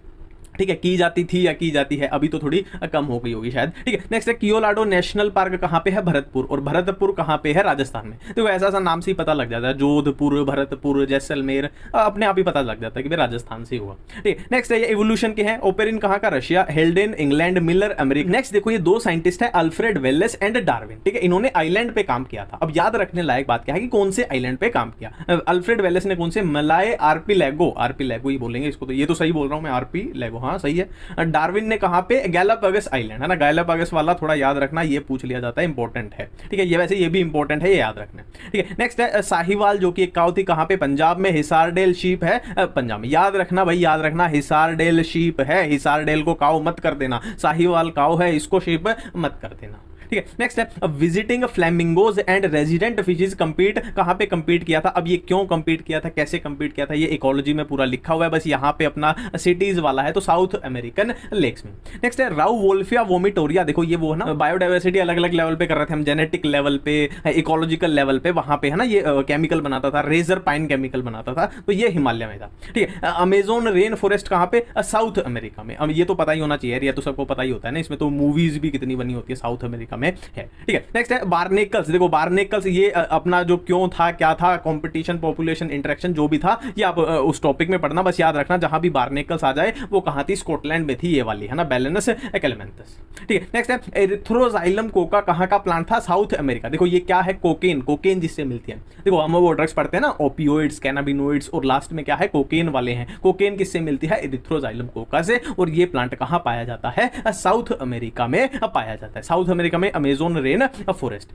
ठीक है। की जाती थी या की जाती है, अभी तो थोड़ी कम हो गई होगी शायद, ठीक है। नेक्स्ट है कियोलाडो नेशनल पार्क कहां पे है? भरतपुर। और भरतपुर कहां पे है? राजस्थान में। तो ऐसा सा नाम से ही पता लग जाता है, जोधपुर, भरतपुर, जैसलमेर, अपने आप ही पता लग जाता है कि भाई राजस्थान से हुआ, ठीक है। नेक्स्ट है ये इवोल्यूशन के हैं। ओपेरिन कहां का? Russia. हेल्डेन England, Miller America. Next देखो ये दो साइंटिस्ट है, अल्फ्रेड वेलेस एंड डार्विन, ठीक है। इन्होंने आइलैंड पे काम किया था। अब याद रखने लायक बात क्या है कि कौन से आइलैंड पे काम किया? अल्फ्रेड वेलेस ने कौन से? मलाय आर्किपेलागो, आर्किपेलागो ही बोलेंगे इसको, तो ये तो सही बोल रहा हूं मैं, आर्किपेलागो, हाँ सही है। डार्विन ने कहां पे? गैलापागोस आइलैंड, है ना। गैलापागोस वाला थोड़ा याद रखना, ये पूछ लिया जाता है, इंपॉर्टेंट है, ठीक है। ये वैसे ये भी इंपॉर्टेंट है, ये याद रखना, ठीक है। नेक्स्ट है साहिवाल, जो कि एक काऊ थी, कहां पे? पंजाब में। हिसारडेल शीप है पंजाब में। याद रखना भाई, याद रखना, हिसारडेल शीप है, हिसारडेल को काऊ मत कर देना, साहिवाल काऊ है, इसको शीप मत कर देना, ठीक है। नेक्स्ट है visiting flamingos and resident fishes compete, कहां पे कंपीट किया था? अब ये क्यों कंपीट किया था, कैसे कंपीट किया था, ये इकोलॉजी में पूरा लिखा हुआ है, बस यहां पे अपना सिटीज वाला है, तो साउथ अमेरिकन लेक्स में। नेक्स्ट है राउ वोल्फिया वोमिटोरिया। देखो ये वो है ना, बायोडाइवर्सिटी अलग अलग लेवल पे कर रहे थे हम, जेनेटिक लेवल पे, इकोलॉजिकल लेवल पे, वहां पे है ना ये केमिकल बनाता था, रेजर पाइन केमिकल बनाता था, तो ये हिमालय में था, ठीक है। अमेजोन रेन फॉरेस्ट कहां पे? साउथ अमेरिका में। अब ये तो पता ही होना चाहिए, ये तो सबको पता ही होता है ना, इसमें तो मूवीज भी कितनी बनी होती है साउथ अमेरिका में, है, ठीक है। नेक्स्ट है बार्नेकल्स। देखो बार्नेकल्स ये अपना जो क्यों था, क्या था, कंपटीशन, पॉपुलेशन, इंटरेक्शन, जो भी था, ये आप उस टॉपिक में पढ़ना, बस याद रखना, जहां भी बार्नेकल्स आ जाए वो कहां थी? स्कॉटलैंड में थी, ये वाली, है ना, बैलेनस कैलेमेंथस, ठीक है। नेक्स्ट है एरिथ्रोजाइलम कोका, कहां का प्लांट था? South America. देखो ये क्या है? कोकेन, कोकेन जिससे मिलती है, देखो हम वो ड्रग्स पढ़ते हैं ना, ओपियोइड्स, कैनाबिनोइड्स, और लास्ट में क्या है? कोकेन वाले हैं। कोकेन किससे मिलती है? एरिथ्रोजाइलम कोका से। और ये प्लांट कहां पाया जाता है? साउथ अमेरिका में पाया जाता है, साउथ अमेरिका में, अमेजोन रेन फॉरेस्ट,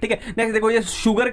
ठीक है। नेक्स्ट देखो ये शुगर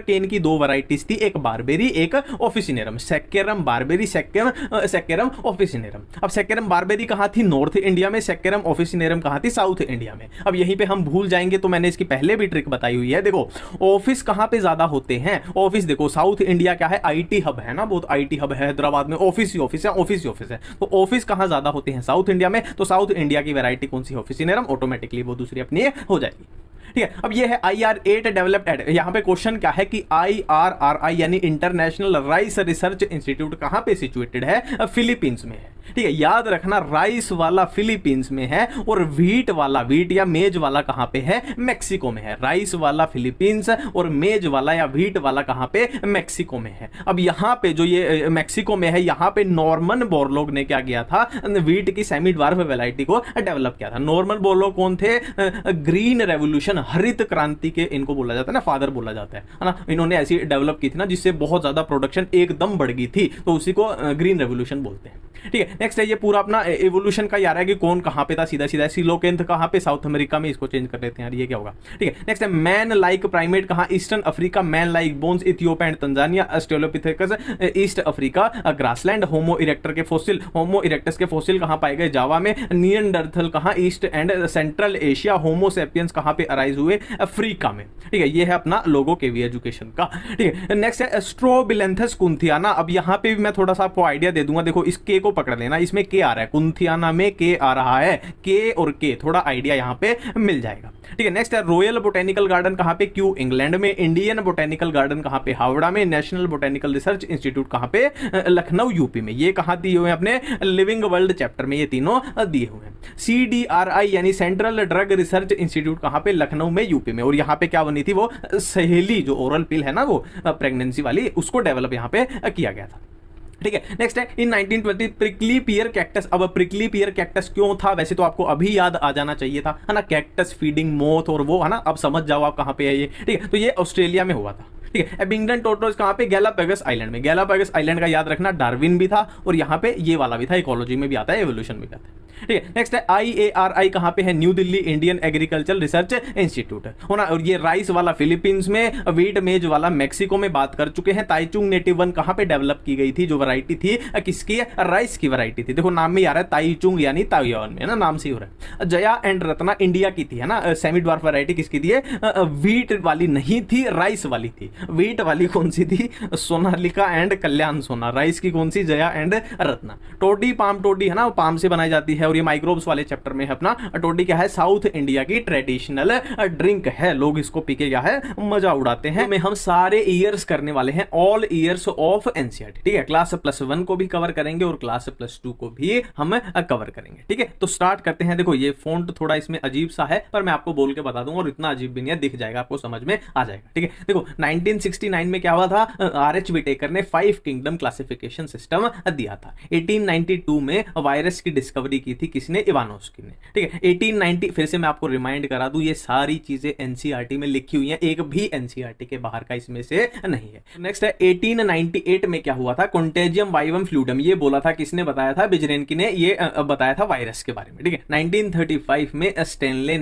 केन की दो वैरायटीज थी, एक बारबेरी एक officinarum, Saccharum barberi, Saccharum officinarum. अब सेकेरम बारबेरी कहाँ थी? नॉर्थ इंडिया में। सेकेरम ऑफिसिनेरम कहाँ थी? साउथ इंडिया में। अब यहीं पे हम भूल जाएंगे तो मैंने इसकी पहले भी ट्रिक बताई हुई है। देखो ऑफिस कहाँ पे ज्यादा होते हैं? ऑफिस देखो साउथ इंडिया क्या है? आईटी हब है ना, बहुत आईटी हब है हैदराबाद में, ऑफिस ही ऑफिस है, ऑफिस ही ऑफिस है। तो ऑफिस कहाँ ज्यादा होते हैं? साउथ इंडिया में। तो साउथ इंडिया की वैरायटी कौन सी? ऑफिसिनेरम। ऑटोमेटिकली वो दूसरी अपनी हो जाएगी। ठीक है। अब ये है IR8 डेवलप्ड एट, यहां पे क्वेश्चन क्या है कि IRRI यानी इंटरनेशनल राइस रिसर्च इंस्टीट्यूट कहां पे सिचुएटेड है? फिलीपींस में है। ठीक है, याद रखना राइस वाला फिलीपींस में है और व्हीट वाला, व्हीट या मेज वाला कहां पे है? मैक्सिको में है। राइस वाला फिलीपींस और मेज वाला या व्हीट वाला कहां पे? मैक्सिको में है। अब यहां पे जो ये मैक्सिको में है, यहां पे नॉर्मन बोरलॉग ने क्या किया था? व्हीट की सेमी ड्वार्फ वैरायटी को डेवलप किया था। नॉर्मन बोरलॉग कौन थे? ग्रीन रेवोल्यूशन, हरित क्रांति के इनको बोला जाता है ना, फादर बोला जाता है ना। इन्होंने ऐसी डेवलप की थी ना जिससे बहुत ज्यादा प्रोडक्शन एकदम बढ़ गई थी, तो उसी को ग्रीन रेवोल्यूशन बोलते हैं। ठीक है। नेक्स्ट है ये पूरा अपना एवोल्यूशन का यार है कि कौन कहां पे था, सीधा सीधा। सिलोकेंथ कहां पे? साउथ अमेरिका में। इसको चेंज कर लेते हैं यार, ये क्या होगा? ठीक है। नेक्स्ट है मैन लाइक प्राइमेट कहां? Eastern Africa. Man like bones Ethiopia and Tanzania. Australopithecus east Africa grassland. Homo erector के फॉसिल, होमो इरेक्टस के फॉसिल कहां पाए गए? जावा में। निएंडरथल कहां? East and central Asia. Homo sapiens कहां पे अराइज हुए? अफ्रीका में। ठीक है, ये है अपना लोगो के वी एजुकेशन का। ठीक है। नेक्स्ट है स्ट्रोबिलेंथस कुंथियाना। अब यहां पे भी मैं थोड़ा सा आपको आइडिया दे दूंगा। देखो इस के को पकड़ लेना, इसमें के आ रहा है, कुंथियाना में के आ रहा है, के और के थोड़ा आइडिया यहां पे मिल जाएगा। ठीक है। नेक्स्ट है रॉयल बोटेनिकल गार्डन कहां पे? क्यू इंग्लैंड में। इंडियन बोटेनिकल गार्डन कहां पे? हावड़ा में। नेशनल बोटेनिकल रिसर्च इंस्टीट्यूट कहां पे? लखनऊ यूपी में। ये कहां दिए हुए हैं? अपने लिविंग वर्ल्ड चैप्टर में ये तीनों दिए हुए हैं। CDRI यानी सेंट्रल ड्रग रिसर्च इंस्टीट्यूट कहां पे? लखनऊ में यूपी में। और यहां पे क्या बनी थी? वो सहेली जो ओरल पिल है ना, वो प्रेगनेंसी वाली, उसको डेवलप यहां पे किया गया था। ठीक है। नेक्स्ट है इन 1920 प्रिकली पियर कैक्टस। अब प्रिकली पियर कैक्टस क्यों था? वैसे तो आपको अभी याद आ जाना चाहिए था, है ना, कैक्टस फीडिंग मोथ और वो, है ना। अब समझ जाओ आप कहां पे है ये। ठीक है। तो ये ऑस्ट्रेलिया में हुआ था। ठीक है। एबिंगडन टोटोस कहां पे? गैलापागोस आइलैंड में। गैलापागोस आइलैंड का याद रखना, डार्विन भी था और यहां पे ये वाला भी था, इकोलॉजी में भी आता है, एवोल्यूशन में भी आता है। ठीक है। नेक्स्ट है IARI कहां पे है? New Delhi Indian agriculture research institute होना। और ये राइस वाला फिलीपींस में, व्हीट मेज वाला मैक्सिको में बात कर चुके हैं। ताइचुंग नेटिव वन कहां पे डेवलप की गई थी? जो वैरायटी थी किसकी? राइस की वैरायटी थी। देखो नाम में आ रहा है ताइचुंग यानी ताइवान में, है ना, नाम से हो रहा है। जया एंड रत्ना इंडिया की थी, है ना। सेमी ड्वार्फ वैरायटी किसकी थी? व्हीट वाली नहीं थी, राइस वाली थी। व्हीट वाली कौन सी थी? सोनालिका एंड कल्याण सोना। राइस की कौन सी? जया एंड रत्ना। टोडी पाम टोडी, है ना, पाम से बनाई जाती है। और ये माइक्रोब्स वाले चैप्टर में है अपना। टोडी क्या है? साउथ इंडिया की ट्रेडिशनल ड्रिंक है। लोग इसको पी के क्या है, मजा उड़ाते हैं। में हम सारे ईयर्स करने वाले हैं, ऑल ईयर्स ऑफ एनसीईआरटी। ठीक है। क्लास +1 को भी कवर करेंगे और क्लास +2 को भी हम कवर करेंगे। ठीक है। तो स्टार्ट करते हैं। देखो ये फॉन्ट थोड़ा इसमें अजीब सा है, पर मैं आपको बोल के बता दूंगा और इतना अजीब भी नहीं है, दिख जाएगा आपको, समझ में आ जाएगा। ठीक है। देखो 1969 में क्या हुआ था? RH विटेकर ने 5 किंगडम क्लासिफिकेशन सिस्टम दिया था। 1892 में वायरस की डिस्कवरी की थी, किसने? इवानोस्की ने। ठीक है। 1890, फिर से मैं आपको रिमाइंड करा दूं, ये सारी चीजें एनसीईआरटी में लिखी हुई हैं, एक भी एनसीईआरटी के बाहर का इसमें से नहीं है। नेक्स्ट है 1898 में क्या हुआ था? कॉन्टेजियम वाइवम फ्लूडम, ये बोला था, किसने बताया था? बिजरेनकी ने ये बताया था वायरस के बारे में। ठीक है। 1935 में स्टेनले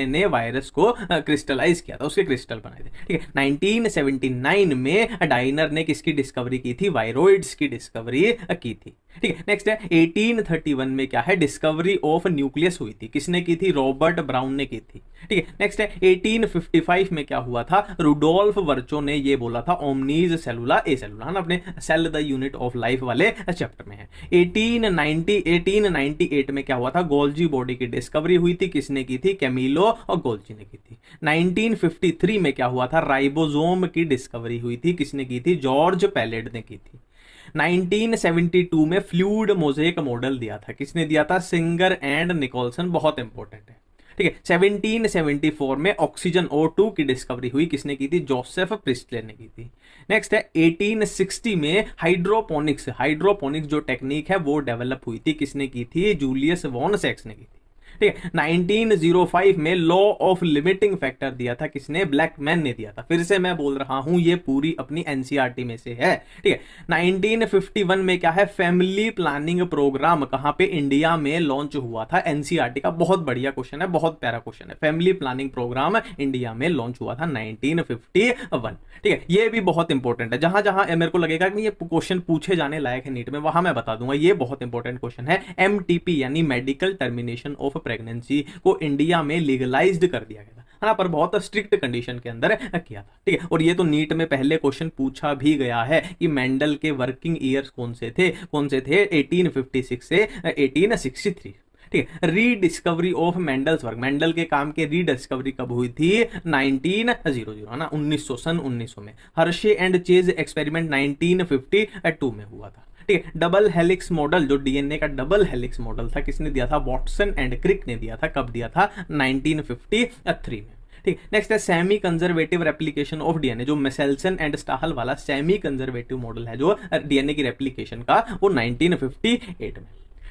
ने वायरस को क्रिस्टलाइज किया था, उसके क्रिस्टल बनाए थे। ठीक है। 1979 में डाइनर ने किसकी डिस्कवरी की थी? वायरोइड्स की डिस्कवरी की थी। ठीक है। नेक्स्ट है 1831 में क्या है? डिस्कवरी ऑफ न्यूक्लियस हुई थी, किसने की थी? रॉबर्ट ब्राउन ने की थी। ठीक है। नेक्स्ट है 1855 में क्या हुआ था? रुडोल्फ वर्चो ने ये बोला था, ओमनीज सेलुला ए सेलुला, ना, अपने cell the unit of life वाले चैप्टर में है। 1898 में क्या हुआ था? गोल्जी बॉडी की डिस्कवरी हुई थी, किसने की थी? कैमिलो और गोल्जी ने की थी। 1953 में क्या हुआ था? राइबोसोम की डिस्कवरी हुई थी, किसने की थी? जॉर्ज पैलेड ने की थी। 1972 में फ्लूइड मोज़ेक मॉडल दिया था, किसने दिया था? सिंगर एंड निकोलसन, बहुत इंपॉर्टेंट है। ठीक है। 1774 में ऑक्सीजन O2 की डिस्कवरी हुई, किसने की थी? जोसेफ प्रिस्टले ने की थी। नेक्स्ट है 1860 में हाइड्रोपोनिक्स जो टेक्निक है वो डेवलप हुई थी, किसने की थी? जूलियस वॉन सेक्स ने की थी। ठीक है। 1905 में लॉ ऑफ लिमिटिंग फैक्टर दिया था किसने? ब्लैकमैन ने दिया था। फिर से मैं बोल रहा हूं ये पूरी अपनी एनसीईआरटी में से है, ठीक है। 1951 में क्या है? फैमिली प्लानिंग प्रोग्राम कहां पे? इंडिया में लॉन्च हुआ था। एनसीईआरटी का बहुत बढ़िया क्वेश्चन है, बहुत प्यारा क्वेश्चन है। फैमिली प्लानिंग प्रोग्राम इंडिया में लॉन्च हुआ था 1951, ठीक है। ये भी बहुत इंपॉर्टेंट है। जहां जहां मेरे को लगेगा कि ये क्वेश्चन पूछे जाने लायक है नीट में, वहां मैं बता दूंगा। ये बहुत इंपॉर्टेंट क्वेश्चन है। एमटीपी यानी मेडिकल टर्मिनेशन ऑफ प्रेगनेंसी को इंडिया में लीगलाइज्ड कर दिया गया था, है ना, पर बहुत स्ट्रिक्ट कंडीशन के अंदर किया था, ठीक है। और ये तो नीट में पहले क्वेश्चन पूछा भी गया है कि मेंडल के वर्किंग ईयर्स कौन से थे? 1856 से 1863, ठीक है। Rediscovery of Mendel's work, Mendel के काम के रीडिस्कवरी कब हुई थी? 1900, है ना, 1900 में। हर्शे एंड चेज एक्सपेरिमेंट 1952 में हुआ था, ठीक है। डबल हेलिक्स मॉडल, जो डीएनए का डबल हेलिक्स मॉडल था, किसने दिया था? वॉटसन एंड क्रिक ने दिया था। कब दिया था? 1953 में, ठीक। नेक्स्ट है semi conservative replication of DNA, जो मेसेल्सन एंड स्टाहल वाला सेमी कंजर्वेटिव मॉडल है जो डीएनए की रेप्लिकेशन का, वो 1958 में,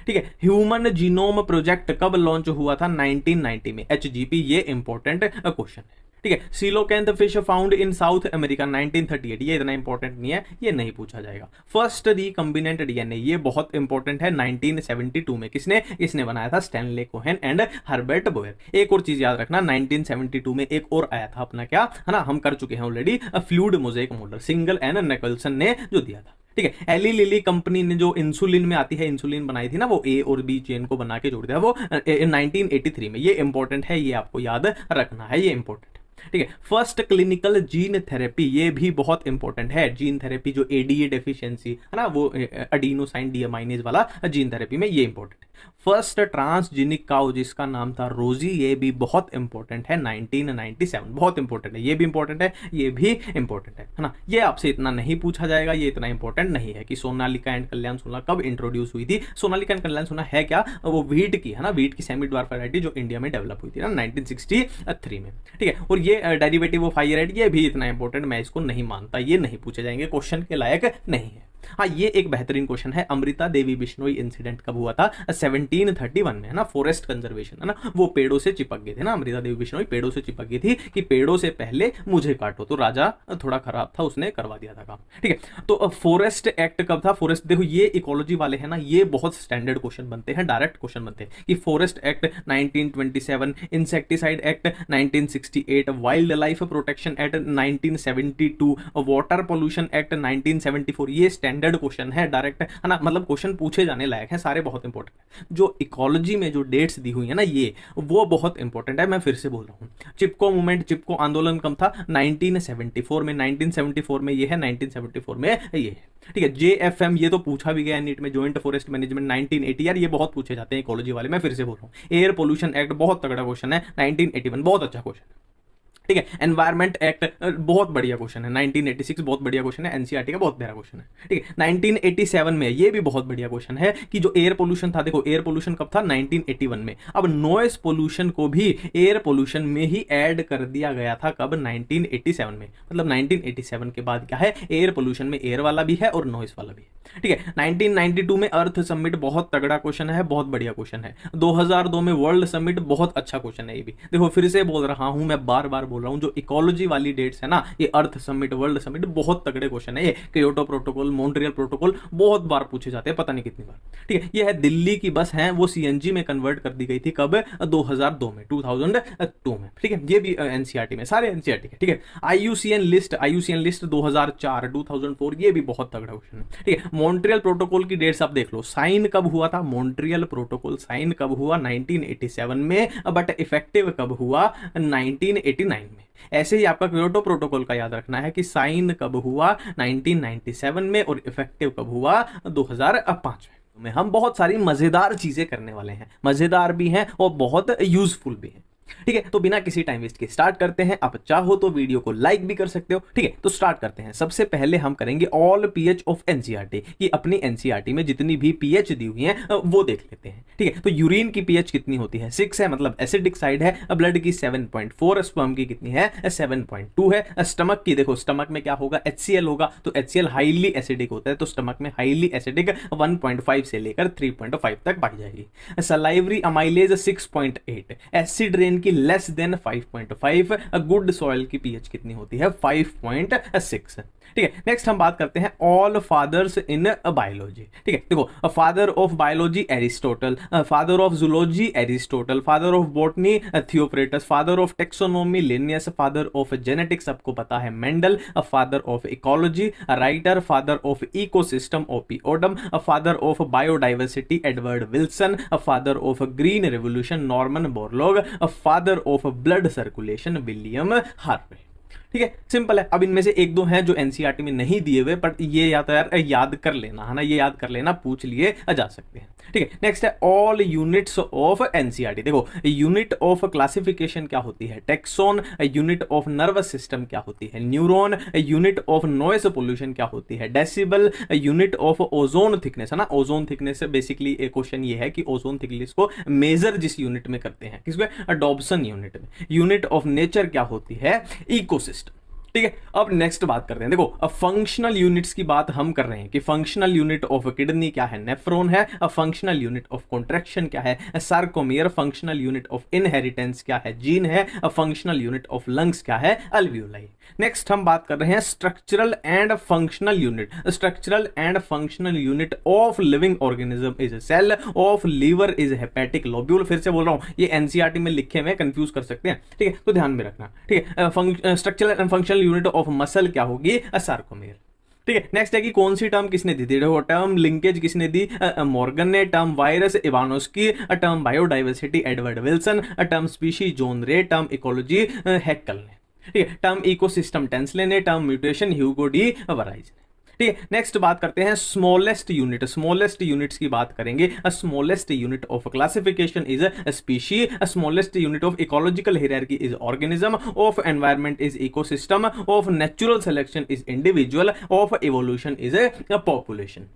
ठीक है। ह्यूमन जीनोम प्रोजेक्ट कब लॉन्च हुआ था? 1990 में, एचजीपी। ये इंपॉर्टेंट क्वेश्चन है, ठीक है। Coelacanth fish found in South America 1938, ये इतना इंपॉर्टेंट नहीं है, ये नहीं पूछा जाएगा। फर्स्ट रिकम्बिनेंट डीएनए, ये बहुत इंपॉर्टेंट है। 1972 में किसने बनाया था? Stanley Cohen and Herbert Boyer. एक और चीज याद रखना, 1972 में एक और आया था अपना, क्या है ना, हम कर चुके हैं already, fluid mosaic model, single and Nicolson ने जो दिया था, ठीक है। एली लिली कंपनी ने जो इंसुलिन में आती है इंसुलिन बनाई थी ना, वो ए और बी चेन को बना के जोड़ दिया, वो 1983 में। ये इंपॉर्टेंट है, ये आपको याद रखना है, ये इंपॉर्टेंट, ठीक है। फर्स्ट क्लिनिकल जीन थेरेपी, ये भी बहुत इंपॉर्टेंट है। जीन थेरेपी जो एडीए डेफिशिएंसी है ना, वो एडिनोसाइन डीएमाइनेज वाला जीन थेरेपी में, ये इंपॉर्टेंट है। फर्स्ट ट्रांसजेनिक काउ, जिसका नाम था रोजी, ये भी बहुत इंपॉर्टेंट है। 1997, बहुत इंपॉर्टेंट है, ये भी इंपॉर्टेंट है, ये भी इंपॉर्टेंट है ना। ये आपसे इतना नहीं पूछा जाएगा, ये इतना इंपॉर्टेंट नहीं है कि सोनालिका एंड कल्याण सोना कब इंट्रोड्यूस हुई थी। सोनालिका एंड कल्याण सोना है क्या? वो व्हीट की, है ना, व्हीट की सेमी ड्वार्फ वैरायटी जो इंडिया में डेवलप हुई थी ना 1963 में, ठीक है। और ये डेरिवेटिव ऑफ हाइयराइड, ये भी इतना इंपॉर्टेंट मैं इसको नहीं मानता, ये नहीं पूछे जाएंगे, क्वेश्चन के लायक नहीं है। हाँ, ये एक बेहतरीन क्वेश्चन है। अमृता देवी बिश्नोई इंसिडेंट कब हुआ था? 1731 में, है ना। फॉरेस्ट कंजर्वेशन, है ना, वो पेड़ों से चिपक गए थे ना, अमृता देवी बिश्नोई पेड़ों से चिपक गई थी कि पेड़ों से पहले मुझे काटो, तो राजा थोड़ा खराब था, उसने करवा दिया था काम, ठीक है। तो फॉरेस्ट एक्ट कब था? फॉरेस्ट, देखो ये इकोलॉजी वाले हैं ना, ये बहुत स्टैंडर्ड क्वेश्चन बनते हैं, डायरेक्ट क्वेश्चन बनते हैं कि forest act 1927, insecticide act 1968, wild life protection act 1972, water pollution act 1974। ये स्टैंडर्ड क्वेश्चन है, डायरेक्ट, है ना, मतलब क्वेश्चन पूछे जाने लायक है, सारे बहुत इंपॉर्टेंट है। जो इकोलॉजी में जो डेट्स दी हुई है ना, ये वो बहुत इंपॉर्टेंट है। मैं फिर से बोल रहा हूं, चिपको मूवमेंट, चिपको आंदोलन कब था? 1974 में, 1974 में ये है, 1974 में ये है, ठीक है। जेएफएम, ये तो पूछा भी गया नीट में, जॉइंट फॉरेस्ट मैनेजमेंट 1980, यार ये बहुत पूछे जाते हैं इकोलॉजी वाले, मैं फिर से बोल रहा हूं। एयर पोल्यूशन एक्ट बहुत तगड़ा क्वेश्चन है, 1981, बहुत अच्छा क्वेश्चन है, ठीक है। एनवायरमेंट एक्ट बहुत बढ़िया क्वेश्चन है, 1986 बहुत बढ़िया क्वेश्चन है, एनसीईआरटी का बहुत प्यारा क्वेश्न है, ठीक है। 1987 में ये भी बहुत बढ़िया क्वेश्चन है कि जो एयर पोल्यूशन था, देखो एयर पोल्यूशन कब था? 1981 में। अब नॉइस पोल्यूशन को भी एयर पोल्यूशन में ही ऐड कर दिया गया था, कब? 1987 में। मतलब 1987 के बाद क्या है? एयर पोल्यूशन में एयर वाला भी है और नॉइस वाला भी है, ठीक है। 1992 में अर्थ समिट, बहुत तगड़ा क्वेश्चन है, बहुत बढ़िया क्वेश्चन है। 2002 में वर्ल्ड समिट, बहुत अच्छा क्वेश्चन है ये भी। देखो फिर से बोल रहा हूं, मैं बार बार बोल रहा हूं, जो इकोलॉजी वाली डेट्स है ना, ये अर्थ समिट, वर्ल्ड समिट, बहुत तगड़े क्वेश्चन है। ये क्योटो प्रोटोकॉल, मॉन्ट्रियल प्रोटोकॉल बहुत बार पूछे जाते हैं, पता नहीं कितनी बार, ठीक है। ये है दिल्ली की बस है, वो सीएनजी में कन्वर्ट कर दी गई थी, कब? 2002 में, 2002 में, ठीक है। ये भी एनसीईआरटी में, सारे एनसीईआरटी के, ठीक है। आईयूसीएन लिस्ट 2004, 2004, ये भी बहुत तगड़ा क्वेश्चन है, ठीक है। मॉन्ट्रियल प्रोटोकॉल की डेट्स आप देख लो, साइन कब हुआ था? मॉन्ट्रियल प्रोटोकॉल साइन कब हुआ? 1987 में, बट इफेक्टिव कब हुआ? 1989 में। ऐसे ही आपका क्योटो प्रोटोकॉल का याद रखना है कि साइन कब हुआ? 1997 में, और इफेक्टिव कब हुआ? 2005 में। हम बहुत सारी मजेदार चीजें करने वाले हैं, मजेदार भी हैं और बहुत यूजफुल भी हैं, ठीक है, तो बिना किसी टाइम वेस्ट के स्टार्ट करते हैं। आप चाहो तो वीडियो को लाइक भी कर सकते हो। ठीक है, तो स्टार्ट करते हैं। सबसे पहले हम करेंगे ऑल पीएच ऑफ एनसीईआरटी की अपनी एनसीईआरटी में जितनी भी पीएच दी हुई है वो देख लेते हैं। ठीक है, तो यूरिन की पीएच कितनी होती है 6 है, मतलब एसिडिक साइड है। ब्लड की 7.4, स्पर्म की कितनी है 7.2 है। स्टमक की देखो, स्टमक में क्या होगा HCl होगा, तो HCl हाईली एसिडिक होता है, तो स्टमक में हाईली एसिडिक 1.5 से लेकर 3.5 तक पाई जाएगी। सलाइवरी अमाइलेज 6.8, एसिड रेन की लेस देन 5.5, गुड सॉइल की पीएच कितनी होती है 5.6। ठीक है, नेक्स्ट हम बात करते हैं ऑल फादर्स इन बायोलॉजी। ठीक है, देखो father of biology Aristotle, father of zoology Aristotle, father of botany Theophrastus, father of taxonomy Linnaeus, father of genetics सबको पता है Mendel, father of ecology Reiter, father of ecosystem O P Odum, father of biodiversity Edward Wilson, father of green revolution Norman Borlaug, father of blood circulation William Harvey. ठीक है, simple है। अब इनमें से एक दो हैं जो एनसीईआरटी में नहीं दिए हुए, पर ये या तो यार याद कर लेना है ना, ये याद कर लेना, पूछ लिए जा सकते हैं। ठीक है, नेक्स्ट है ऑल यूनिट्स ऑफ एनसीईआरटी। देखो यूनिट ऑफ क्लासिफिकेशन क्या होती है taxon, unit of nervous system क्या होती है neuron, unit of noise pollution क्या होती है decibel, unit of ozone thickness है ना। ओजोन थिकनेस बेसिकली एक क्वेश्चन ये है कि ओजोन थिकनेस को मेजर जिस यूनिट में करते हैं, किसमें डॉब्सन यूनिट में। यूनिट ऑफ नेचर क्या होती है इकोसिस्टम। ठीक है, अब नेक्स्ट बात करते हैं। देखो अब फंक्शनल यूनिट्स की बात हम कर रहे हैं कि फंक्शनल यूनिट ऑफ किडनी क्या है नेफ्रॉन है। अब फंक्शनल यूनिट ऑफ कॉन्ट्रैक्शन क्या है sarcomere, functional unit of inheritance क्या है जीन है। अब फंक्शनल यूनिट ऑफ लंग्स क्या है अल्वियोलाई। नेक्स्ट हम बात कर रहे हैं structural and functional unit. Structural and functional unit of living organism is cell, of liver is hepatic lobule. फिर से बोल रहा हूं, ये एनसीईआरटी में लिखे हुए कंफ्यूज कर सकते हैं। ठीक है, तो ध्यान में रखना। ठीक है, structural and functional unit of muscle क्या होगी सार्कोमियर। ठीक है, नेक्स्ट है कि कौन सी टर्म किसने दी थी। देखो टर्म लिंकेज किसने दी मॉर्गन ने, term virus Ivanovsky, term biodiversity Edward Wilson, term species John Ray, term ecology Haeckel ने। ठीक है, टर्म इकोसिस्टम टेंसले ने, term mutation Hugo de Vries ने। ठीक है, नेक्स्ट बात करते हैं स्मॉलेस्ट यूनिट। स्मॉलेस्ट यूनिट्स की बात करेंगे। Smallest unit of classification is species, smallest unit of ecological hierarchy is organism, of environment is ecosystem, of natural selection is individual, of evolution is population.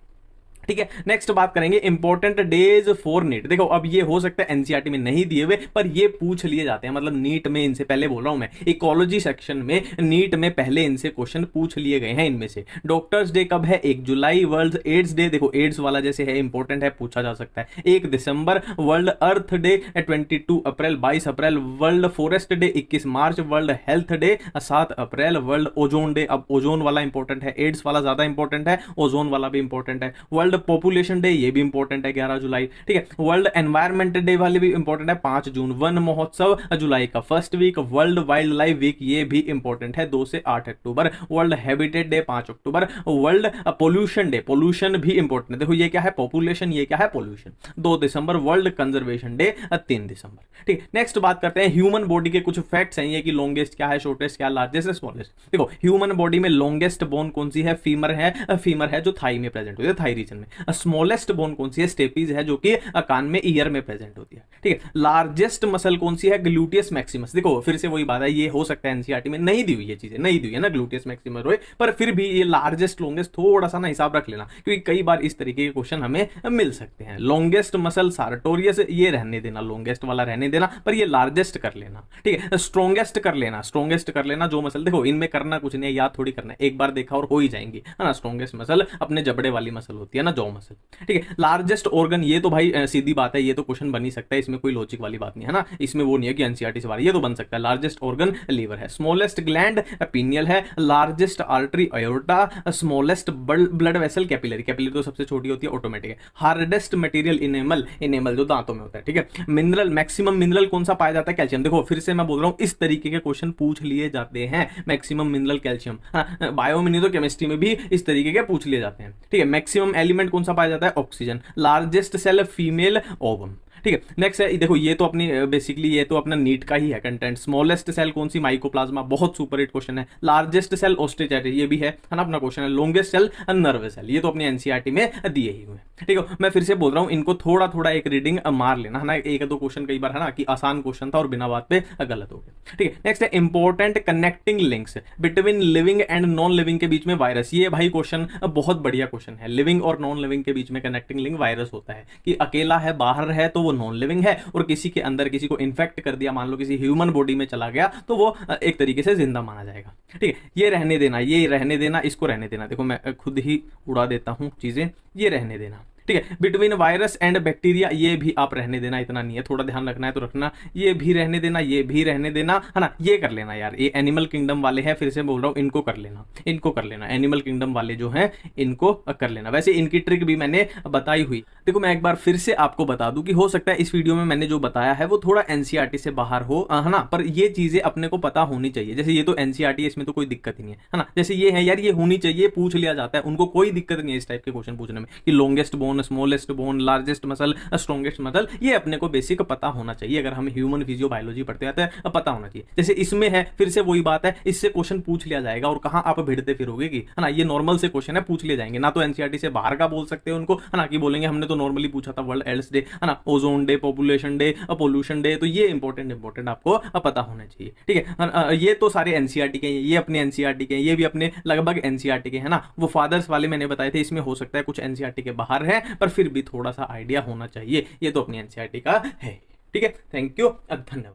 ठीक है, next बात करेंगे important days for NEET. देखो अब ये हो सकता है एनसीईआरटी में नहीं दिए हुए, पर ये पूछ लिए जाते हैं, मतलब नीट में इनसे पहले बोल रहा हूं मैं, इकोलॉजी सेक्शन में नीट में पहले इनसे क्वेश्चन पूछ लिए गए हैं। इनमें से डॉक्टर्स डे कब है 1 जुलाई, वर्ल्ड एड्स डे देखो एड्स वाला जैसे है इंपॉर्टेंट है, पूछा जा सकता है 1 दिसंबर, वर्ल्ड अर्थ डे 22 अप्रैल, 22 अप्रैल, वर्ल्ड फॉरेस्ट डे 21 मार्च, वर्ल्ड हेल्थ डे 7 अप्रैल, वर्ल्ड ओजोन डे। अब ओजोन वाला इंपॉर्टेंट है, एड्स वाला ज्यादा इंपॉर्टेंट है, ओजोन वाला भी इंपॉर्टेंट है। वर्ल्ड पॉपुलेशन डे ये भी इंपॉर्टेंट है 11 जुलाई। ठीक है, वर्ल्ड एनवायरमेंट डे वाले भी इंपॉर्टेंट है 5 जून, वन महोत्सव जुलाई का first week, world wildlife week ये भी इंपॉर्टेंट है 2 से 8 अक्टूबर, वर्ल्ड हैबिटेट डे 5 अक्टूबर, वर्ल्ड पोल्यूशन डे, पोल्यूशन भी इंपॉर्टेंट है। देखो ये क्या है पॉपुलेशन, ये क्या है पोल्यूशन, 2 दिसंबर, वर्ल्ड कंजर्वेशन डे 3 दिसंबर। ठीक, नेक्स्ट बात करते हैं ह्यूमन बॉडी के कुछ फैक्ट्स हैं ये कि लॉन्गेस्ट क्या है, शॉर्टेस्ट क्या, लार्जेस्ट, स्मॉलेस्ट। देखो ह्यूमन बॉडी में लॉन्गेस्ट बोन कौन सी है, फीमर है, फीमर है जो थाई में प्रेजेंट होती है, थाई रीजन में। स्मॉलेस्ट बोन कौन सी है, स्टेपीज है जो कि कान में ईयर में प्रेजेंट होती है। ठीक है, लार्जेस्ट मसल कौन सी है, ग्लूटियस मैक्सिमस। देखो फिर से वही बात है, ये हो सकता है एनसीईआरटी में नहीं दी हुई, ये चीजें नहीं दी हुई है ना ग्लूटियस मैक्सिमस रोए, पर फिर भी ये लार्जेस्ट लॉन्गेस्ट थोड़ा सा ना हिसाब रख लेना, क्योंकि कई बार इस तरीके के क्वेश्चन हमें मिल सकते हैं। लॉन्गेस्ट मसल सार्टोरियस ये रहने देना, लॉन्गेस्ट वाला रहने देना, पर ये लार्जेस्ट कर लेना। ठीक है, स्ट्रॉन्गेस्ट कर लेना, स्ट्रॉन्गेस्ट कर लेना जो मसल, देखो इनमें करना कुछ नहीं है, याद थोड़ी करना है, एक बार देखा और हो ही जाएंगी, है ना। स्ट्रॉन्गेस्ट मसल अपने जबड़े वाली मसल होती है ना, जॉ मसल। ठीक है, लार्जेस्ट ऑर्गन ये तो भाई सीधी बात है, ये तो क्वेश्चन बन ही सकता है, इसमें कोई लॉजिक वाली बात नहीं है ना, इसमें वो नहीं है कि एनसीईआरटी से बाहर, ये तो बन सकता है। लार्जेस्ट ऑर्गन लीवर है, स्मॉलेस्ट ग्लैंड पीनियल है, largest artery aorta, smallest blood vessel capillary, capillary तो सबसे छोटी होती है, ऑटोमेटिक है। हार्डेस्ट मटेरियल इनेमल, इनेमल जो दांतों में होता है। ठीक है, मिनरल, मैक्सिमम मिनरल कौन सा पाया जाता है, कैल्शियम। देखो फिर से मैं बोल रहा हूं इस तरीके के क्वेश्चन पूछ लिए जाते हैं, मैक्सिमम मिनरल कैल्शियम। बायो में नहीं तो केमिस्ट्री में भी इस तरीके के पूछ लिए जाते हैं। ठीक है, मैक्सिमम एलिमेंट कौन सा पाया जाता है, oxygen. Largest cell female ovum. ठीक है। नेक्स्ट है, देखो ये तो अपनी बेसिकली ये तो अपना नीट का ही है कंटेंट। स्मॉलेस्ट सेल कौन सी, माइकोप्लाज्मा, बहुत सुपर हिट क्वेश्चन है। लार्जेस्ट सेल ओस्टिचाइटिस, ये भी है ना अपना क्वेश्चन है। लॉन्गेस्ट सेल नर्व सेल, ये तो अपनी एनसीईआरटी में दिए ही हुए। ठीक है, मैं फिर से बोल रहा हूं, इनको थोड़ा थोड़ा एक रीडिंग मार लेना है ना, एक दो क्वेश्चन कई बार है ना कि आसान क्वेश्चन था और बिना बात पे गलत हो गया। ठीक है, नेक्स्ट है important connecting links between living and non living के बीच में वायरस। ये भाई क्वेश्चन बहुत बढ़िया क्वेश्चन है। लिविंग और नॉन लिविंग के बीच में कनेक्टिंग लिंक वायरस होता है कि अकेला है, बाहर है तो वो नॉन लिविंग है, और किसी के अंदर किसी को इन्फेक्ट कर दिया, मान लो किसी ह्यूमन बॉडी में चला गया, तो वो एक तरीके से जिंदा माना जाएगा। ठीक है, ये रहने देना, ये रहने देना, इसको रहने देना। देखो मैं खुद ही उड़ा देता हूं चीजें, ये रहने देना। ठीक है, बिटवीन वायरस एंड बैक्टीरिया, ये भी आप रहने देना, इतना नहीं है, थोड़ा ध्यान रखना है तो रखना। ये भी रहने देना, ये भी रहने देना, है ना। ये कर लेना यार, ये एनिमल किंगडम वाले हैं, फिर से बोल रहा हूं, इनको कर लेना, इनको कर लेना। एनिमल किंगडम वाले जो हैं इनको कर लेना। वैसे इनकी ट्रिक भी मैंने बताई हुई। देखो मैं एक बार फिर से आपको बता दूं कि हो सकता है इस वीडियो में मैंने जो बताया है वो थोड़ा एनसीईआरटी से बाहर हो, है ना, पर ये चीजें अपने को पता होनी चाहिए। जैसे ये तो एनसीईआरटी है, इसमें तो कोई दिक्कत ही नहीं है ना। जैसे ये है यार, ये होनी चाहिए, पूछ लिया जाता है, उनको कोई दिक्कत नहीं है इस टाइप के क्वेश्चन पूछने में कि longest bone, smallest bone, largest muscle, strongest muscle, ये अपने को बेसिक पता होना चाहिए। अगर हम ह्यूमन फिजियो बायोलॉजी पढ़ते हैं तो पता होना चाहिए। जैसे इसमें है, फिर से वही बात है, इससे क्वेश्चन पूछ लिया जाएगा और कहां आप भिड़ते फिरोगे कि, है ना, ये नॉर्मल से क्वेश्चन है, पूछ लिए जाएंगे ना। तो एनसीईआरटी से बाहर का बोल सकते हो उनको, है ना, कि बोलेंगे हमने तो नॉर्मली पूछा था वर्ल्ड हेल्थ डे, है ना, ozone day, population day, pollution day, तो ये इंपॉर्टेंट आपको पता होना चाहिए। ठीक है, ये तो सारे एनसीईआरटी के, ये अपने एनसीईआरटी के, ये भी अपने लगभग एनसीईआरटी के, है ना। वो फादर्स वाले मैंने बताए थे, इसमें हो सकता है कुछ एनसीईआरटी के बाहर है, पर फिर भी थोड़ा सा आइडिया होना चाहिए। ये तो अपनी एनसीईआरटी का है। ठीक है, थैंक यू, धन्यवाद।